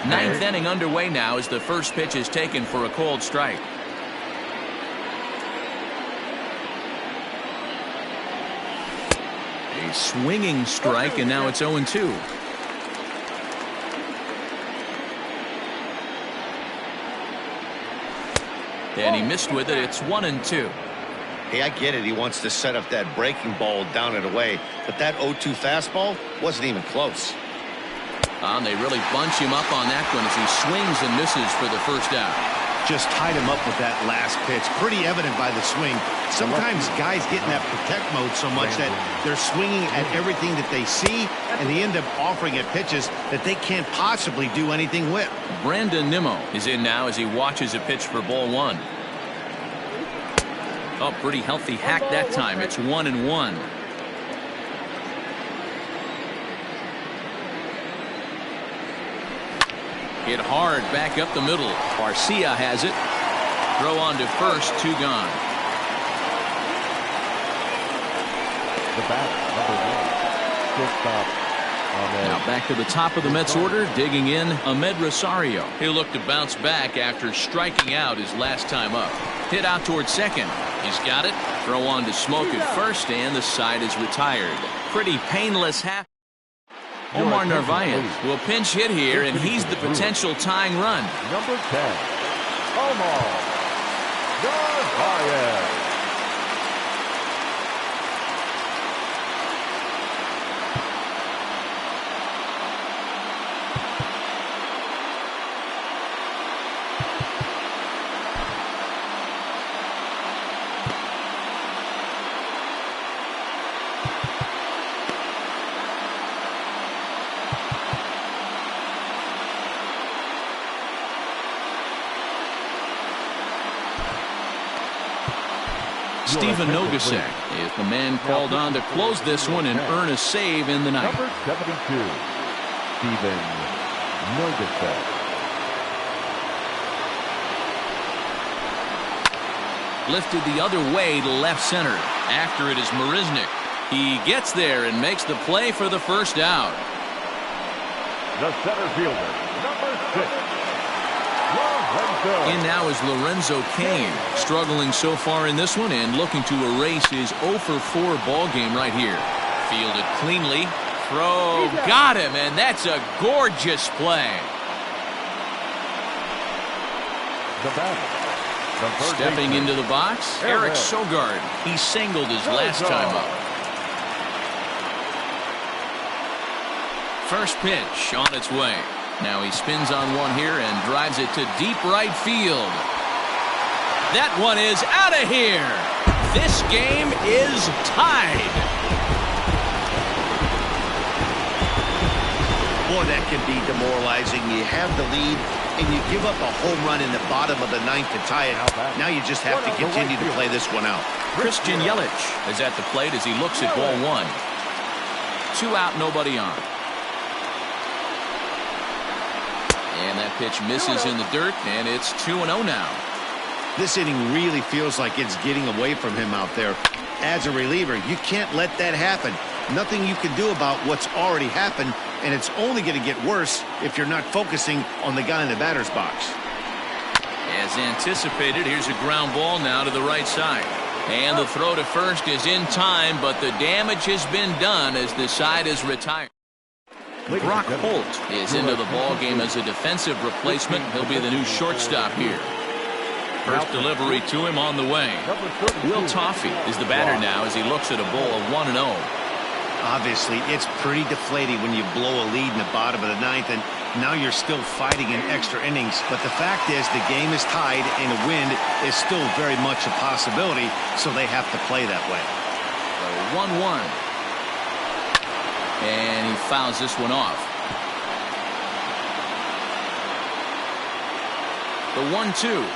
Ninth inning underway now as the first pitch is taken for a called strike. A swinging strike, and now it's 0-2. And he missed with it. It's 1-2. Hey, I get it. He wants to set up that breaking ball down and away. But that 0-2 fastball wasn't even close. They really bunch him up on that one as he swings and misses for the first out. Just tied him up with that last pitch. Pretty evident by the swing. Sometimes guys get in that protect mode so much that they're swinging at everything that they see, and they end up offering at pitches that they can't possibly do anything with. Brandon Nimmo is in now as he watches a pitch for ball 1. Oh, pretty healthy hack that time. It's 1-1. Hit hard back up the middle. Garcia has it. Throw on to first, 2 gone. The batter, number 1, shortstop. Now back to the top of the Mets order, digging in Ahmed Rosario. He'll look to bounce back after striking out his last time up. Hit out towards second. He's got it. Throw on to Smoke at first, and the side is retired. Pretty painless half. Omar Narvaez will pinch hit here, and he's the potential tying run. Number 10, Omar Narvaez. Stephen Nogasek is the man called on to close this one and earn a save in the ninth. Number 72, Stephen Nogasek. Lifted the other way to left center. After it is Marisnick. He gets there and makes the play for the first out. The center fielder, number 6, Lorenzo. In now is Lorenzo Cain, struggling so far in this one and looking to erase his 0 for 4 ball game right here. Fielded cleanly. Throw, got him, and that's a gorgeous play. The batter, Stepping into the box, Eric Sogard. He singled his last time up. First pitch on its way. Now he spins on one here and drives it to deep right field. That one is out of here. This game is tied. Boy, that can be demoralizing. You have the lead, and you give up a home run in the bottom of the ninth to tie it. Now you just have to continue to play this one out. Christian Yelich is at the plate as he looks at ball 1. 2 out, nobody on. And that pitch misses in the dirt, and it's 2-0 now. This inning really feels like it's getting away from him out there. As a reliever, you can't let that happen. Nothing you can do about what's already happened, and it's only going to get worse if you're not focusing on the guy in the batter's box. As anticipated, here's a ground ball now to the right side. And the throw to first is in time, but the damage has been done as the side is retired. Brock Holt is into the ball game as a defensive replacement. He'll be the new shortstop here. First delivery to him on the way. Will Toffee is the batter now as he looks at a bowl of 1-0. Obviously, it's pretty deflating when you blow a lead in the bottom of the ninth, and now you're still fighting in extra innings. But the fact is, the game is tied, and a win is still very much a possibility, so they have to play that way. So 1-1. And he fouls this one off. The 1-2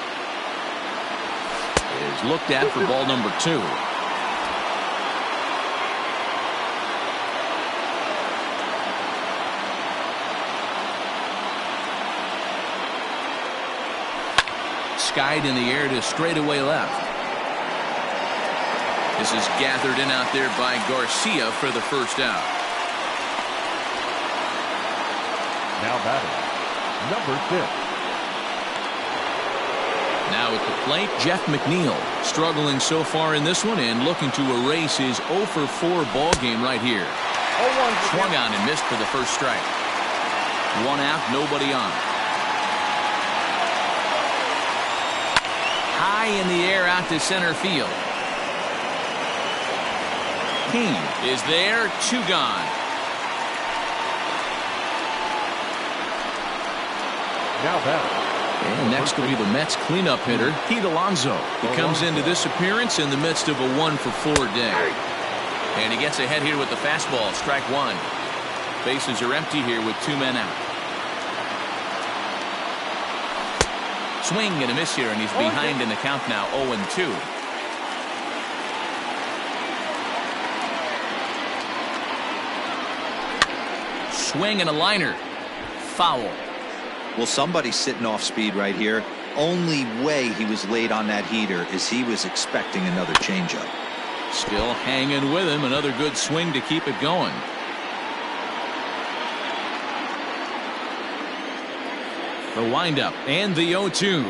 is looked at for ball number 2. Skied in the air to straightaway left. This is gathered in out there by Garcia for the first out. Now batting, number 6. Now at the plate, Jeff McNeil, struggling so far in this one and looking to erase his 0 for 4 ball game right here. Swung on and missed for the first strike. 1 out, nobody on. High in the air out to center field. King is there, 2 gone. Now batting. And next will be the Mets cleanup hitter, Pete Alonso. He comes into this appearance in the midst of a 1 for 4 day. And he gets ahead here with the fastball, strike 1. Bases are empty here with 2 men out. Swing and a miss here, and he's behind in the count now, 0-2. Swing and a liner. Foul. Well, somebody's sitting off speed right here. Only way he was late on that heater is he was expecting another changeup. Still hanging with him. Another good swing to keep it going. The windup and the 0-2.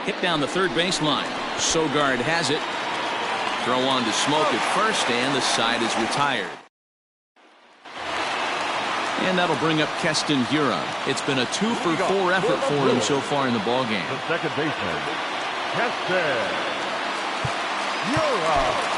Hit down the third baseline. Sogard has it. Throw on to Smoke at first, and the side is retired. And that'll bring up Keston Hiura. It's been a 2 for 4 effort for him so far in the ballgame. The second baseman, Keston Hiura.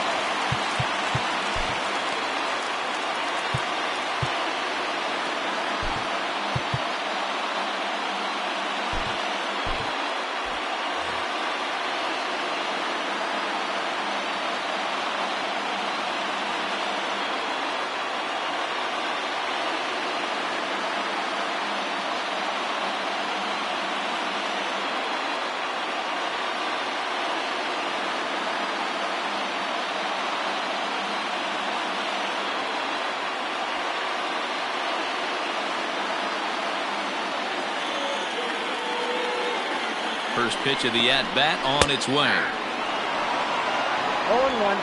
First pitch of the at-bat on its way. 0-1.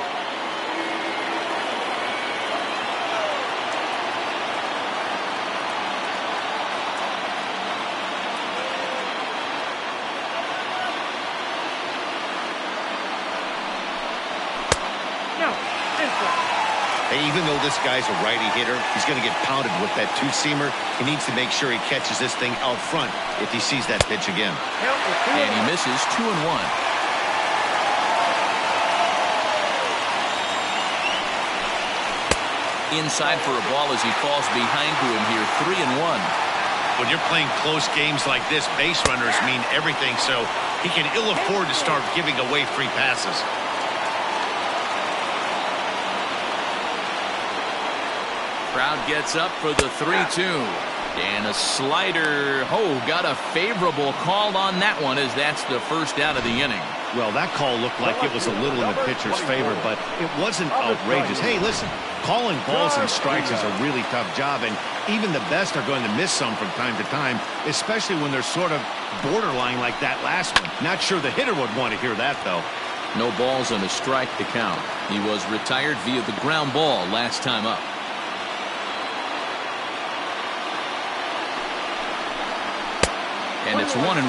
Hey, even though this guy's a righty hitter, he's going to get pounded with that two-seamer. He needs to make sure he catches this thing out front if he sees that pitch again. And he misses 2-1. Inside for a ball as he falls behind to him here, 3-1. When you're playing close games like this, base runners mean everything, so he can ill afford to start giving away free passes. Crowd gets up for the 3-2. And a slider. Oh, got a favorable call on that one as that's the first out of the inning. Well, that call looked like it was a little in the pitcher's favor, but it wasn't outrageous. Hey, listen, calling balls and strikes is a really tough job, and even the best are going to miss some from time to time, especially when they're sort of borderline like that last one. Not sure the hitter would want to hear that, though. No balls and a strike to count. He was retired via the ground ball last time up. And it's 1-1. And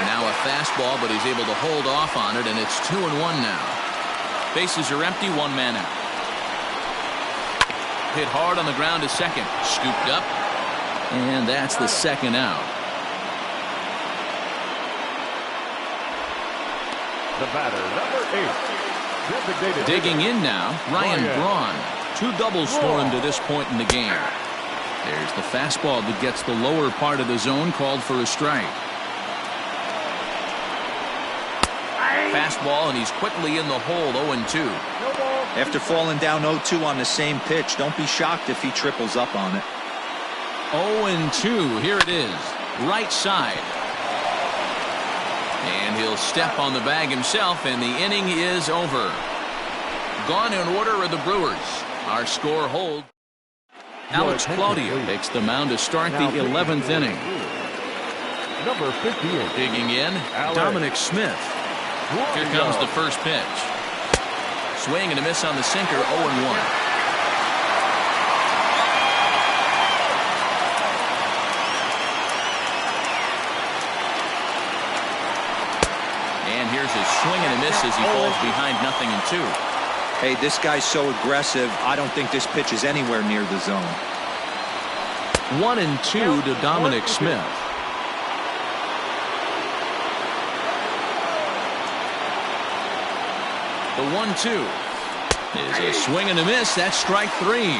now a fastball, but he's able to hold off on it, and it's 2-1 now. Bases are empty, one man out. Hit hard on the ground to second. Scooped up, and that's the second out. The batter, number 8. Digging in now, Ryan Braun. 2 doubles for him to this point in the game. There's the fastball that gets the lower part of the zone, called for a strike. Fastball, and he's quickly in the hole, 0-2. After falling down 0-2 on the same pitch, don't be shocked if he triples up on it. 0-2, here it is, right side. And he'll step on the bag himself, and the inning is over. Gone in order are the Brewers. Our score hold. Alex Claudio takes the mound to start the 11th inning. Number 58. Digging in, Dominic Smith. Here comes the first pitch. Swing and a miss on the sinker, 0-1. Here's his swing and a miss as he falls behind 0-2. Hey, this guy's so aggressive, I don't think this pitch is anywhere near the zone. 1-2 to Dominic Smith. The 1-2 is a swing and a miss. That's strike 3.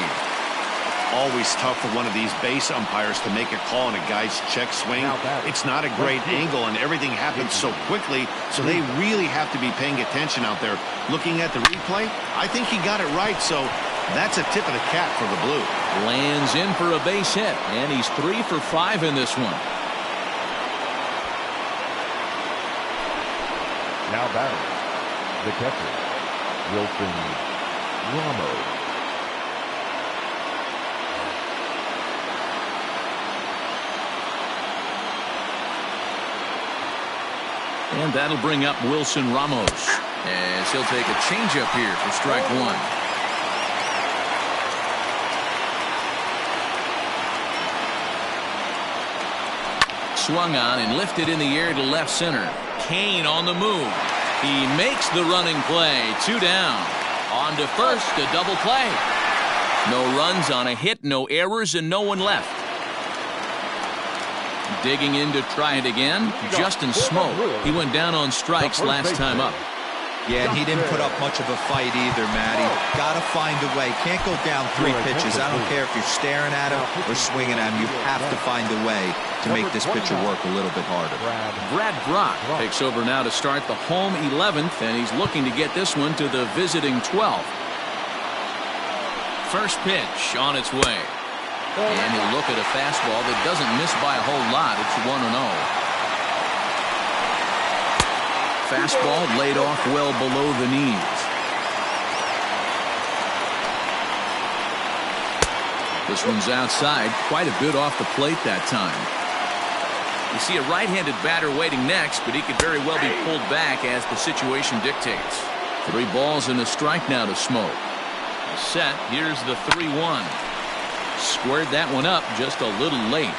Always tough for one of these base umpires to make a call on a guy's check swing. It's not a great angle, and everything happens so quickly, so they really have to be paying attention out there. Looking at the replay, I think he got it right, so that's a tip of the cap for the Blue. Lands in for a base hit, and he's 3 for 5 in this one. Now batting, the catcher, Wilson Ramos. And that'll bring up Wilson Ramos as he'll take a changeup here for strike 1. Swung on and lifted in the air to left center. Kane on the move. He makes the running play. 2 down. On to first, a double play. No runs on a hit, no errors, and no one left. Digging in to try it again, Justin Smoke. He went down on strikes last time up. Yeah, and he didn't put up much of a fight either, Matty. Gotta find a way. Can't go down 3 pitches. I don't care if you're staring at him or swinging at him. You have to find a way to make this pitcher work a little bit harder. Brad Brock takes over now to start the home 11th, and he's looking to get this one to the visiting 12th. First pitch on its way. And he'll look at a fastball that doesn't miss by a whole lot. It's 1-0. Fastball laid off well below the knees. This one's outside, quite a bit off the plate that time. You see a right-handed batter waiting next, but he could very well be pulled back as the situation dictates. 3 balls and a strike now to Smoke. Set, here's the 3-1. Squared that one up just a little late.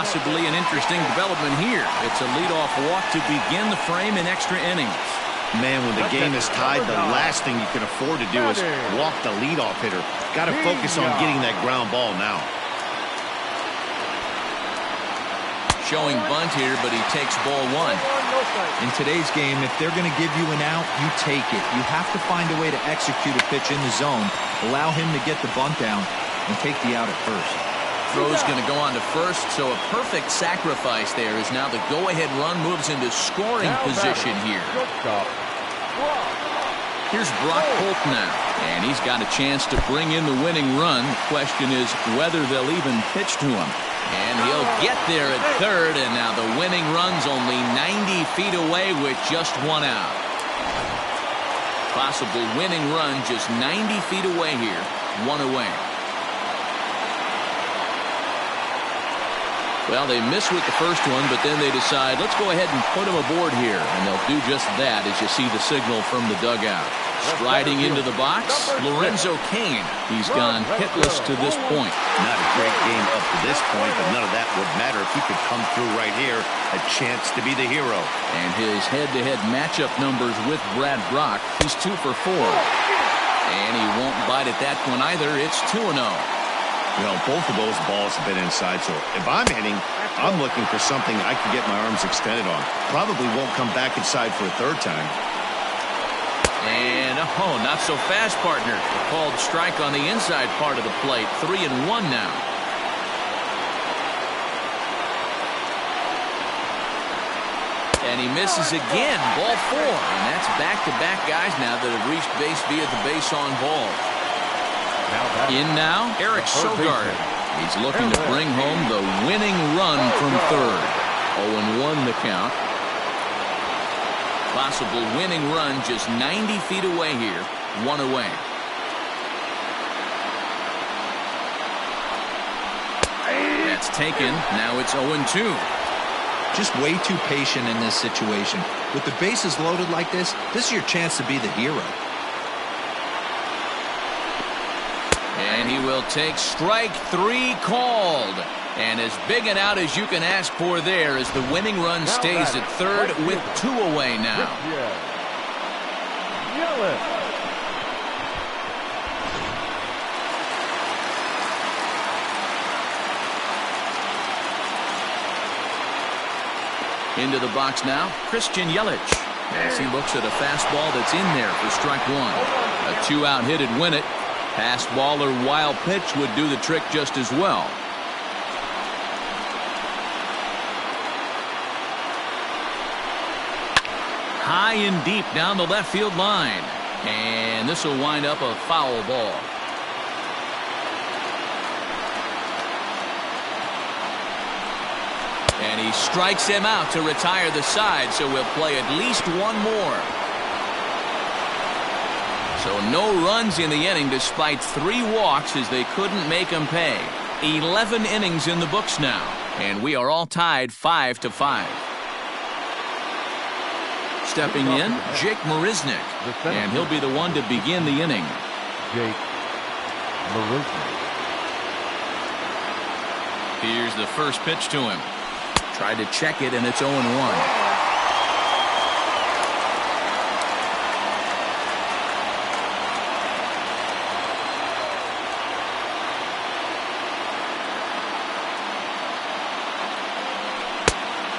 possibly an interesting development here. It's a leadoff walk to begin the frame in extra innings. Man, when the game is tied, the last thing you can afford to do is walk the leadoff hitter. Got to focus on getting that ground ball now. Showing bunt here, but he takes ball one. In today's game, if they're going to give you an out, you take it. You have to find a way to execute a pitch in the zone, allow him to get the bunt down, and take the out at first. Throw's going to go on to first, so a perfect sacrifice there as now the go-ahead run moves into scoring position here. Here's Brock Holt now, and he's got a chance to bring in the winning run. Question is whether they'll even pitch to him. And he'll get there at third, and now the winning run's only 90 feet away with just one out. Possible winning run just 90 feet away here, one away. Well, they miss with the first one, but then they decide, let's go ahead and put him aboard here. And they'll do just that as you see the signal from the dugout. Striding into the box, Lorenzo Cain. He's gone hitless to this point. Not a great game up to this point, but none of that would matter if he could come through right here. A chance to be the hero. And his head-to-head matchup numbers with Brad Brock, he's 2 for 4. And he won't bite at that one either. It's 2-0. You know, both of those balls have been inside, so if I'm hitting, I'm looking for something I can get my arms extended on. Probably won't come back inside for a third time. And, oh, not so fast, partner. A called strike on the inside part of the plate. 3-1 now. And he misses again. Ball 4. And that's back-to-back guys now that have reached base via the base on ball. In now, Eric Sogard. He's looking to bring home the winning run from third. 0-1 the count. Possible winning run just 90 feet away here, one away. That's taken. Now it's 0-2. Just way too patient in this situation. With the bases loaded like this is your chance to be the hero. And he will take strike 3 called. And as big an out as you can ask for there as the winning run stays at third with 2 away now. Into the box now, Christian Yelich. As he looks at a fastball that's in there for strike 1. A 2-out hit'd win it. Fastball or wild pitch would do the trick just as well. High and deep down the left field line. And this will wind up a foul ball. And he strikes him out to retire the side, so we'll play at least one more. So no runs in the inning despite 3 walks as they couldn't make him pay. 11 innings in the books now, and we are all tied 5-5. Stepping in, Jake Marisnick, and he'll be the one to begin the inning. Jake Marisnick. Here's the first pitch to him. Tried to check it, and it's 0-1.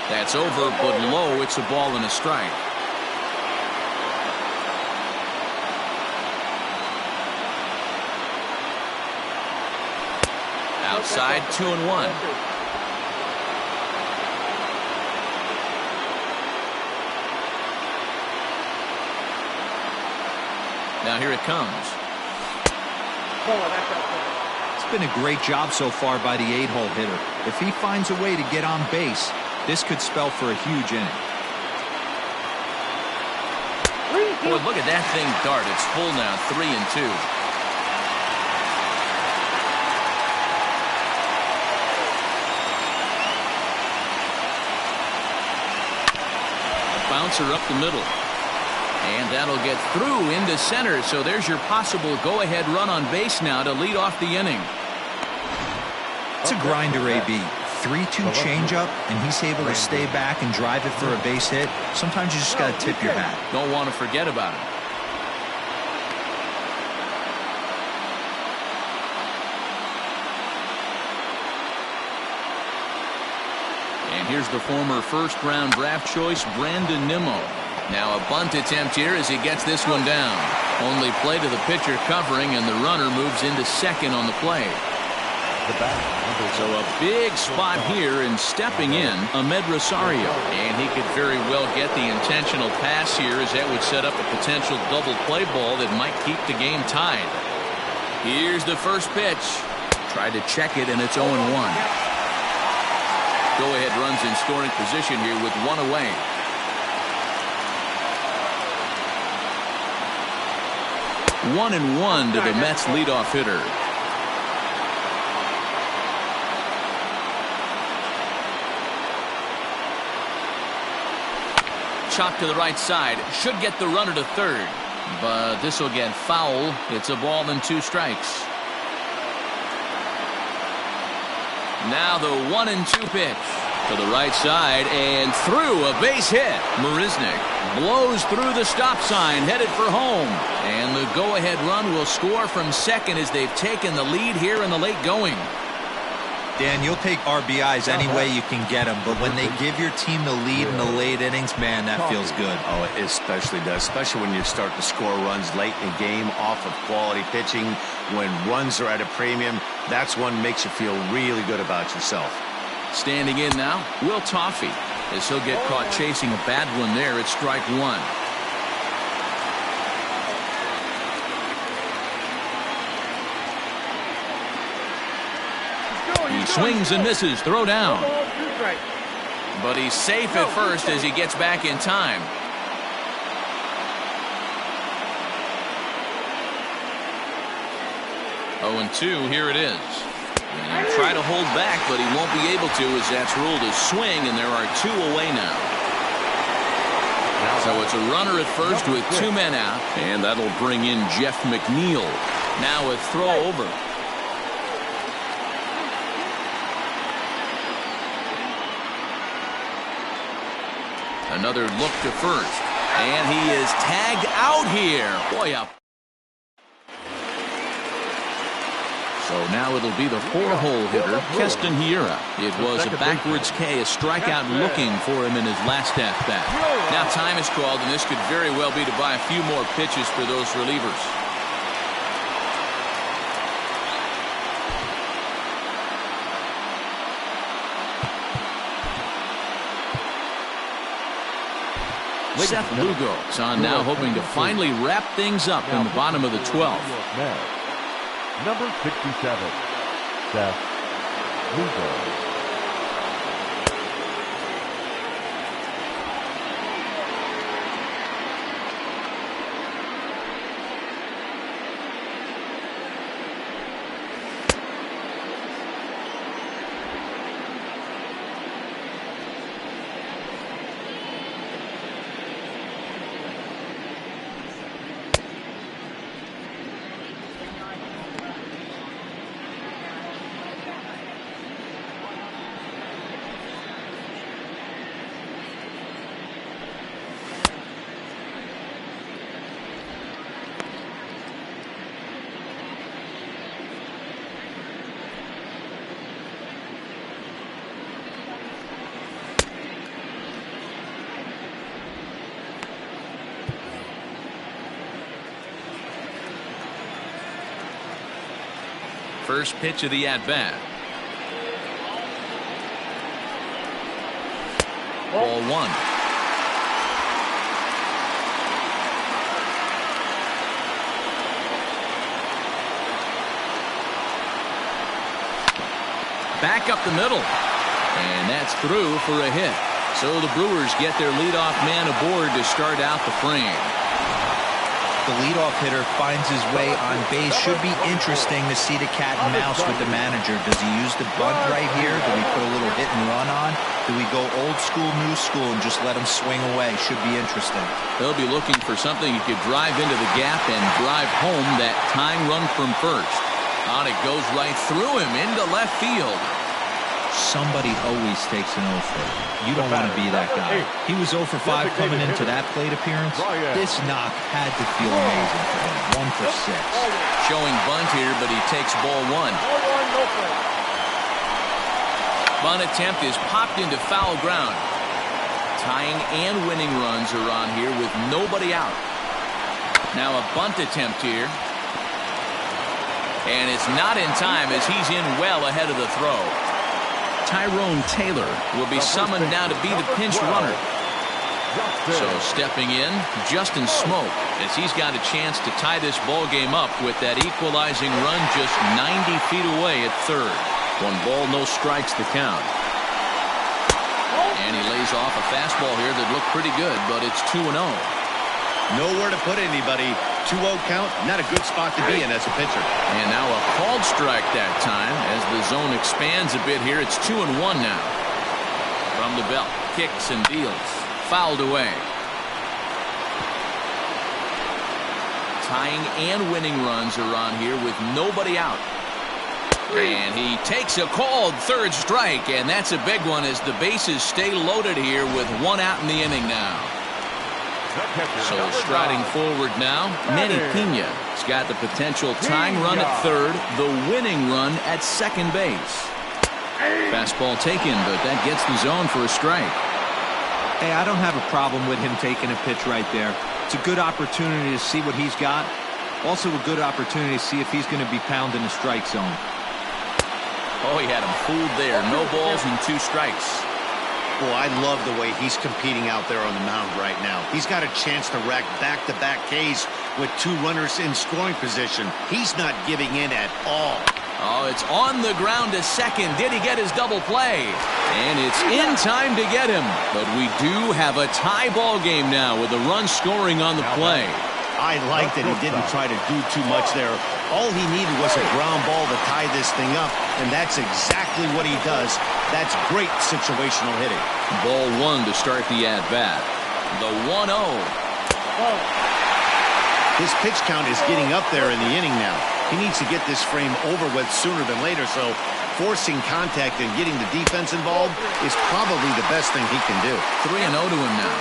That's over, but low. It's a ball and a strike. Outside, 2-1. Now here it comes. It's been a great job so far by the 8-hole hitter. If he finds a way to get on base, this could spell for a huge inning. Boy, look at that thing dart. It's full now, 3-2. Bouncer up the middle. And that'll get through into center. So there's your possible go-ahead run on base now to lead off the inning. It's a grinder, AB. 3-2 changeup, and he's able to stay back and drive it for a base hit. Sometimes you just got to tip your hat. Don't want to forget about it. And here's the former first-round draft choice, Brandon Nimmo. Now a bunt attempt here as he gets this one down. Only play to the pitcher covering, and the runner moves into second on the play. So a big spot here, and stepping in, Ahmed Rosario. And he could very well get the intentional pass here, as that would set up a potential double play ball that might keep the game tied. Here's the first pitch. Tried to check it, and it's 0-1. Go-ahead runs in scoring position here with one away. 1-1 to the Mets leadoff hitter. Chop to the right side. Should get the runner to third. But this will get foul. It's a ball and 2 strikes. Now the 1-2 pitch. To the right side and through, a base hit. Marisnik blows through the stop sign, headed for home. And the go-ahead run will score from second as they've taken the lead here in the late going. Dan, you'll take RBIs any way you can get them, but when they give your team the lead in the late innings, man, that feels good. Oh, it especially does, especially when you start to score runs late in the game off of quality pitching. When runs are at a premium, that's one makes you feel really good about yourself. Standing in now, Will Toffee, as he'll get caught chasing a bad one there at strike 1. He swings and misses, throw down. But he's safe at first as he gets back in time. Oh, and 2, here it is. And he'll try to hold back, but he won't be able to, as that's ruled a swing, and there are 2 away now. So it's a runner at first with 2 men out, and that'll bring in Jeff McNeil. Now a throw over. Another look to first, and he is tagged out here. Boy, up. So now it'll be the 4-hole hitter, Keston Hiura. It was a backwards K, a strikeout looking for him in his last at-bat. Now time is called, and this could very well be to buy a few more pitches for those relievers. Seth Lugo is on now, hoping to finally wrap things up in the bottom of the 12th. Number 67, Seth Lugo. First pitch of the at-bat. Ball 1. Back up the middle. And that's through for a hit. So the Brewers get their leadoff man aboard to start out the frame. The leadoff hitter finds his way on base. Should be interesting to see the cat and mouse with the manager. Does he use the bunt right here? Do we put a little hit and run on? Do we go old school, new school, and just let him swing away? Should be interesting. They'll be looking for something he could drive into the gap and drive home that tying run from first. On it goes right through him into left field. Somebody always takes an 0 for. You don't want to be that guy. He was 0 for 5 coming into that plate appearance. This knock had to feel amazing for him. 1 for 6. Showing bunt here, but he takes ball 1. Ball 1, no play. Bunt attempt is popped into foul ground. Tying and winning runs are on here with nobody out. Now a bunt attempt here. And it's not in time as he's in well ahead of the throw. Tyrone Taylor will be summoned now to be the pinch runner. So stepping in, Justin Smoke, as he's got a chance to tie this ball game up with that equalizing run just 90 feet away at third. 1 ball, no strikes the count. And he lays off a fastball here that looked pretty good, but it's 2-0. Nowhere to put anybody. 2-0 count, not a good spot to be in as a pitcher. And now a called strike that time as the zone expands a bit here. It's 2-1 now. From the belt, kicks and deals. Fouled away. Tying and winning runs are on here with nobody out. And he takes a called third strike, and that's a big one as the bases stay loaded here with 1 out in the inning now. So striding forward now, Manny Pena has got the potential tying run at third, the winning run at second base. Fastball taken, but that gets the zone for a strike. Hey, I don't have a problem with him taking a pitch right there. It's a good opportunity to see what he's got. Also a good opportunity to see if he's going to be pounding the strike zone. Oh, he had him fooled there. No balls and 2 strikes. Boy, I love the way he's competing out there on the mound right now. He's got a chance to rack back-to-back Ks with 2 runners in scoring position. He's not giving in at all. Oh, it's on the ground to second. Did he get his double play? And it's in time to get him. But we do have a tie ball game now with a run scoring on the play. I like that he didn't try to do too much there. All he needed was a ground ball to tie this thing up, and that's exactly what he does. That's great situational hitting. Ball 1 to start the at-bat. The 1-0. His pitch count is getting up there in the inning now. He needs to get this frame over with sooner than later, so forcing contact and getting the defense involved is probably the best thing he can do. 3-0 to him now.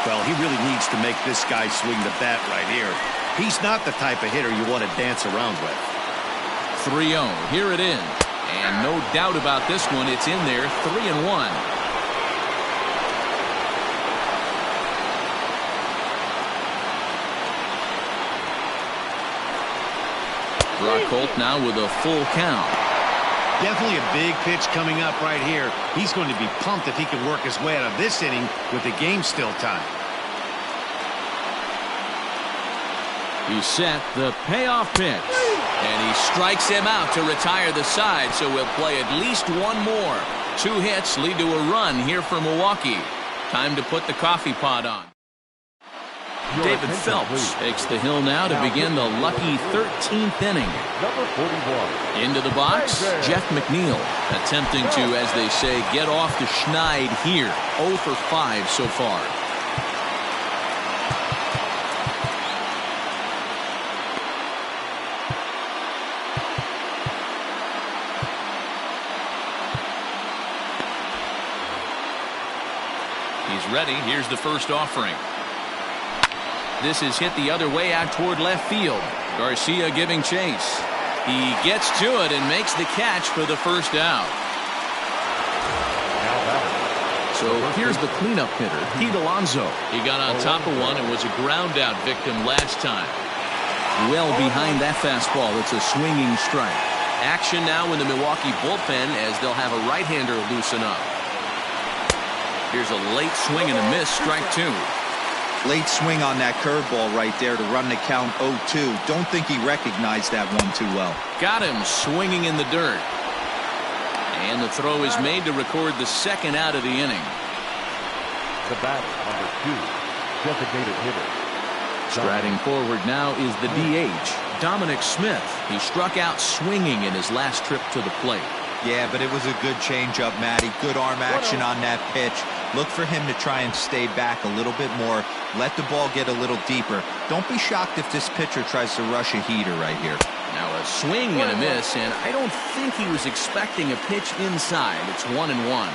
Well, he really needs to make this guy swing the bat right here. He's not the type of hitter you want to dance around with. 3-0. Here it is. And no doubt about this one. It's in there. 3-1. Brock Holt now with a full count. Definitely a big pitch coming up right here. He's going to be pumped if he can work his way out of this inning with the game still tied. He set the payoff pitch. And he strikes him out to retire the side, so we'll play at least 1 more. 2 hits lead to a run here for Milwaukee. Time to put the coffee pot on. David Phelps takes the hill now to begin the lucky 13th inning. Number 41. Into the box, Jeff McNeil attempting to, as they say, get off the schneid here. 0 for 5 so far. He's ready. Here's the first offering. This is hit the other way out toward left field. Garcia giving chase. He gets to it and makes the catch for the first out. So here's the cleanup hitter, Pete Alonso. He got on top of one and was a ground out victim last time. Well behind that fastball. It's a swinging strike. Action now in the Milwaukee bullpen as they'll have a right-hander loosen up. Here's a late swing and a miss, strike 2. Late swing on that curveball right there to run the count 0-2. Don't think he recognized that one too well. Got him swinging in the dirt. And the throw is made to record the second out of the inning. The batter, number 2, designated hitter. Striding forward now is the DH, Dominic Smith. He struck out swinging in his last trip to the plate. Yeah, but it was a good changeup, Matty. Good arm action on that pitch. Look for him to try and stay back a little bit more. Let the ball get a little deeper. Don't be shocked if this pitcher tries to rush a heater right here. Now a swing and a miss, and I don't think he was expecting a pitch inside. It's 1-1.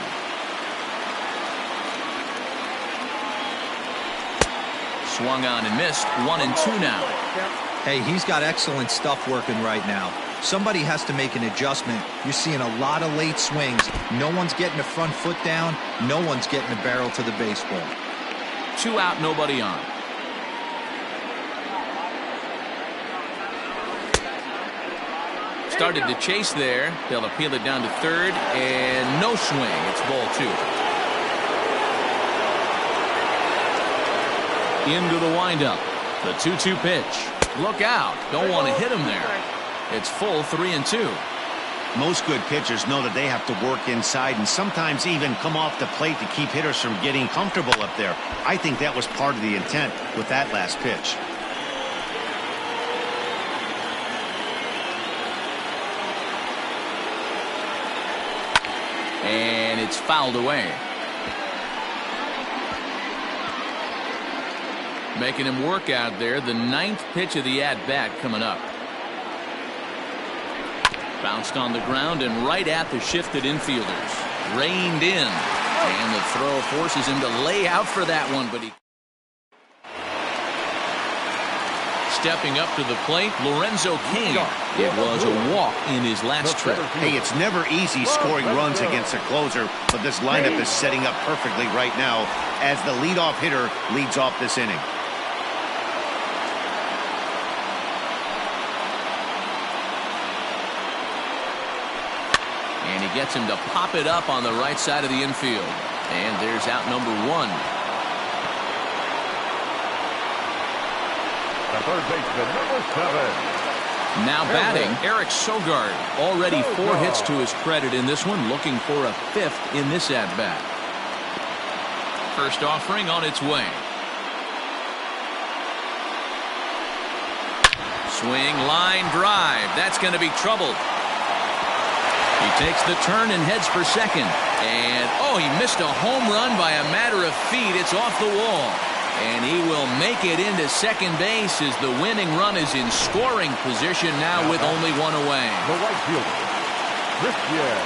Swung on and missed. 1-2 now. Hey, he's got excellent stuff working right now. Somebody has to make an adjustment. You're seeing a lot of late swings. No one's getting the front foot down. No one's getting the barrel to the baseball. 2 out, nobody on. Started to chase there. They'll appeal it down to third, and no swing. It's ball 2. Into the windup. The 2-2 pitch. Look out. Don't want to hit him there. It's full 3-2. Most good pitchers know that they have to work inside and sometimes even come off the plate to keep hitters from getting comfortable up there. I think that was part of the intent with that last pitch. And it's fouled away. Making him work out there. The 9th pitch of the at-bat coming up. Bounced on the ground and right at the shifted infielders. Reined in. And the throw forces him to lay out for that one, but he... Stepping up to the plate, Lorenzo Cain. It was a walk in his last trip. Hey, it's never easy scoring runs against a closer, but this lineup is setting up perfectly right now as the leadoff hitter leads off this inning. And he gets him to pop it up on the right side of the infield. And there's out number 1. The third baseman, number 7. Now batting, Eric Sogard. Already 4 hits to his credit in this one, looking for a 5th in this at-bat. First offering on its way. Swing, line drive. That's going to be trouble. He takes the turn and heads for second. And, oh, he missed a home run by a matter of feet. It's off the wall. And he will make it into second base as the winning run is in scoring position now with only 1 away. The right fielder, Christian.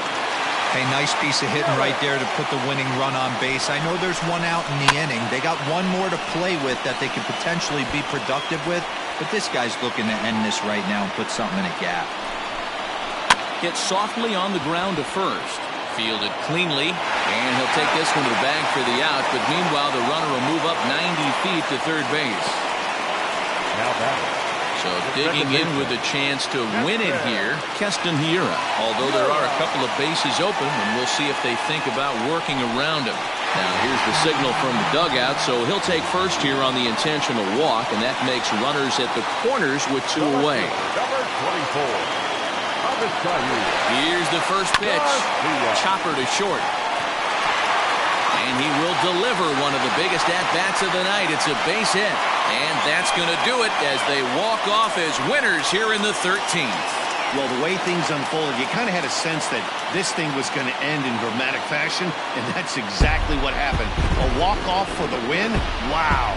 Hey, nice piece of hitting right there to put the winning run on base. I know there's 1 out in the inning. They got 1 more to play with that they could potentially be productive with. But this guy's looking to end this right now and put something in a gap. Hit softly on the ground to first. Fielded cleanly, and he'll take this one to the bag for the out, but meanwhile the runner will move up 90 feet to third base. Now batting. So digging in with a chance to win it here, Keston Hiura. Although there are a couple of bases open, and we'll see if they think about working around him. Now here's the signal from the dugout, so he'll take first here on the intentional walk, and that makes runners at the corners with 2 away. Number 24. Here's the first pitch. Chopper to short. And he will deliver one of the biggest at-bats of the night. It's a base hit. And that's going to do it as they walk off as winners here in the 13th. Well, the way things unfolded, you kind of had a sense that this thing was going to end in dramatic fashion, and that's exactly what happened. A walk-off for the win? Wow.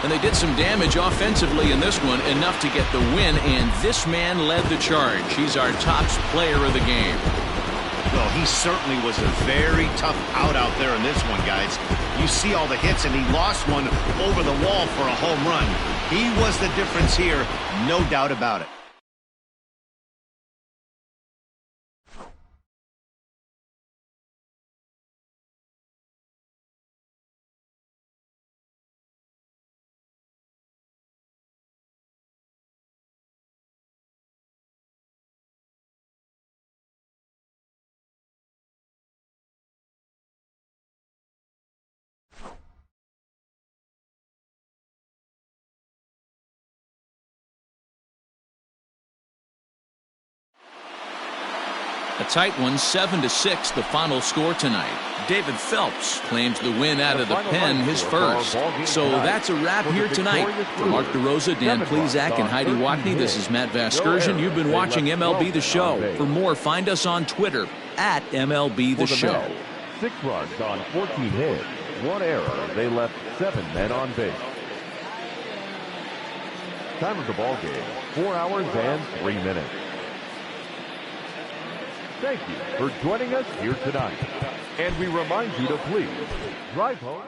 And they did some damage offensively in this one, enough to get the win, and this man led the charge. He's our top player of the game. Well, he certainly was a very tough out there in this one, guys. You see all the hits, and he lost one over the wall for a home run. He was the difference here, no doubt about it. A tight one, 7-6, the final score tonight. David Phelps claims the win out of the pen, his first. So that's a wrap here tonight. For Mark DeRosa, Dan Plezak, and Heidi Watney, this is Matt Vasgersian. You've been watching MLB The Show. For more, find us on Twitter at MLB The Show. 6 runs on 14 hits, 1 error. They left 7 men on base. Time of the ball game, 4 hours and 3 minutes. Thank you for joining us here tonight. And we remind you to please drive home.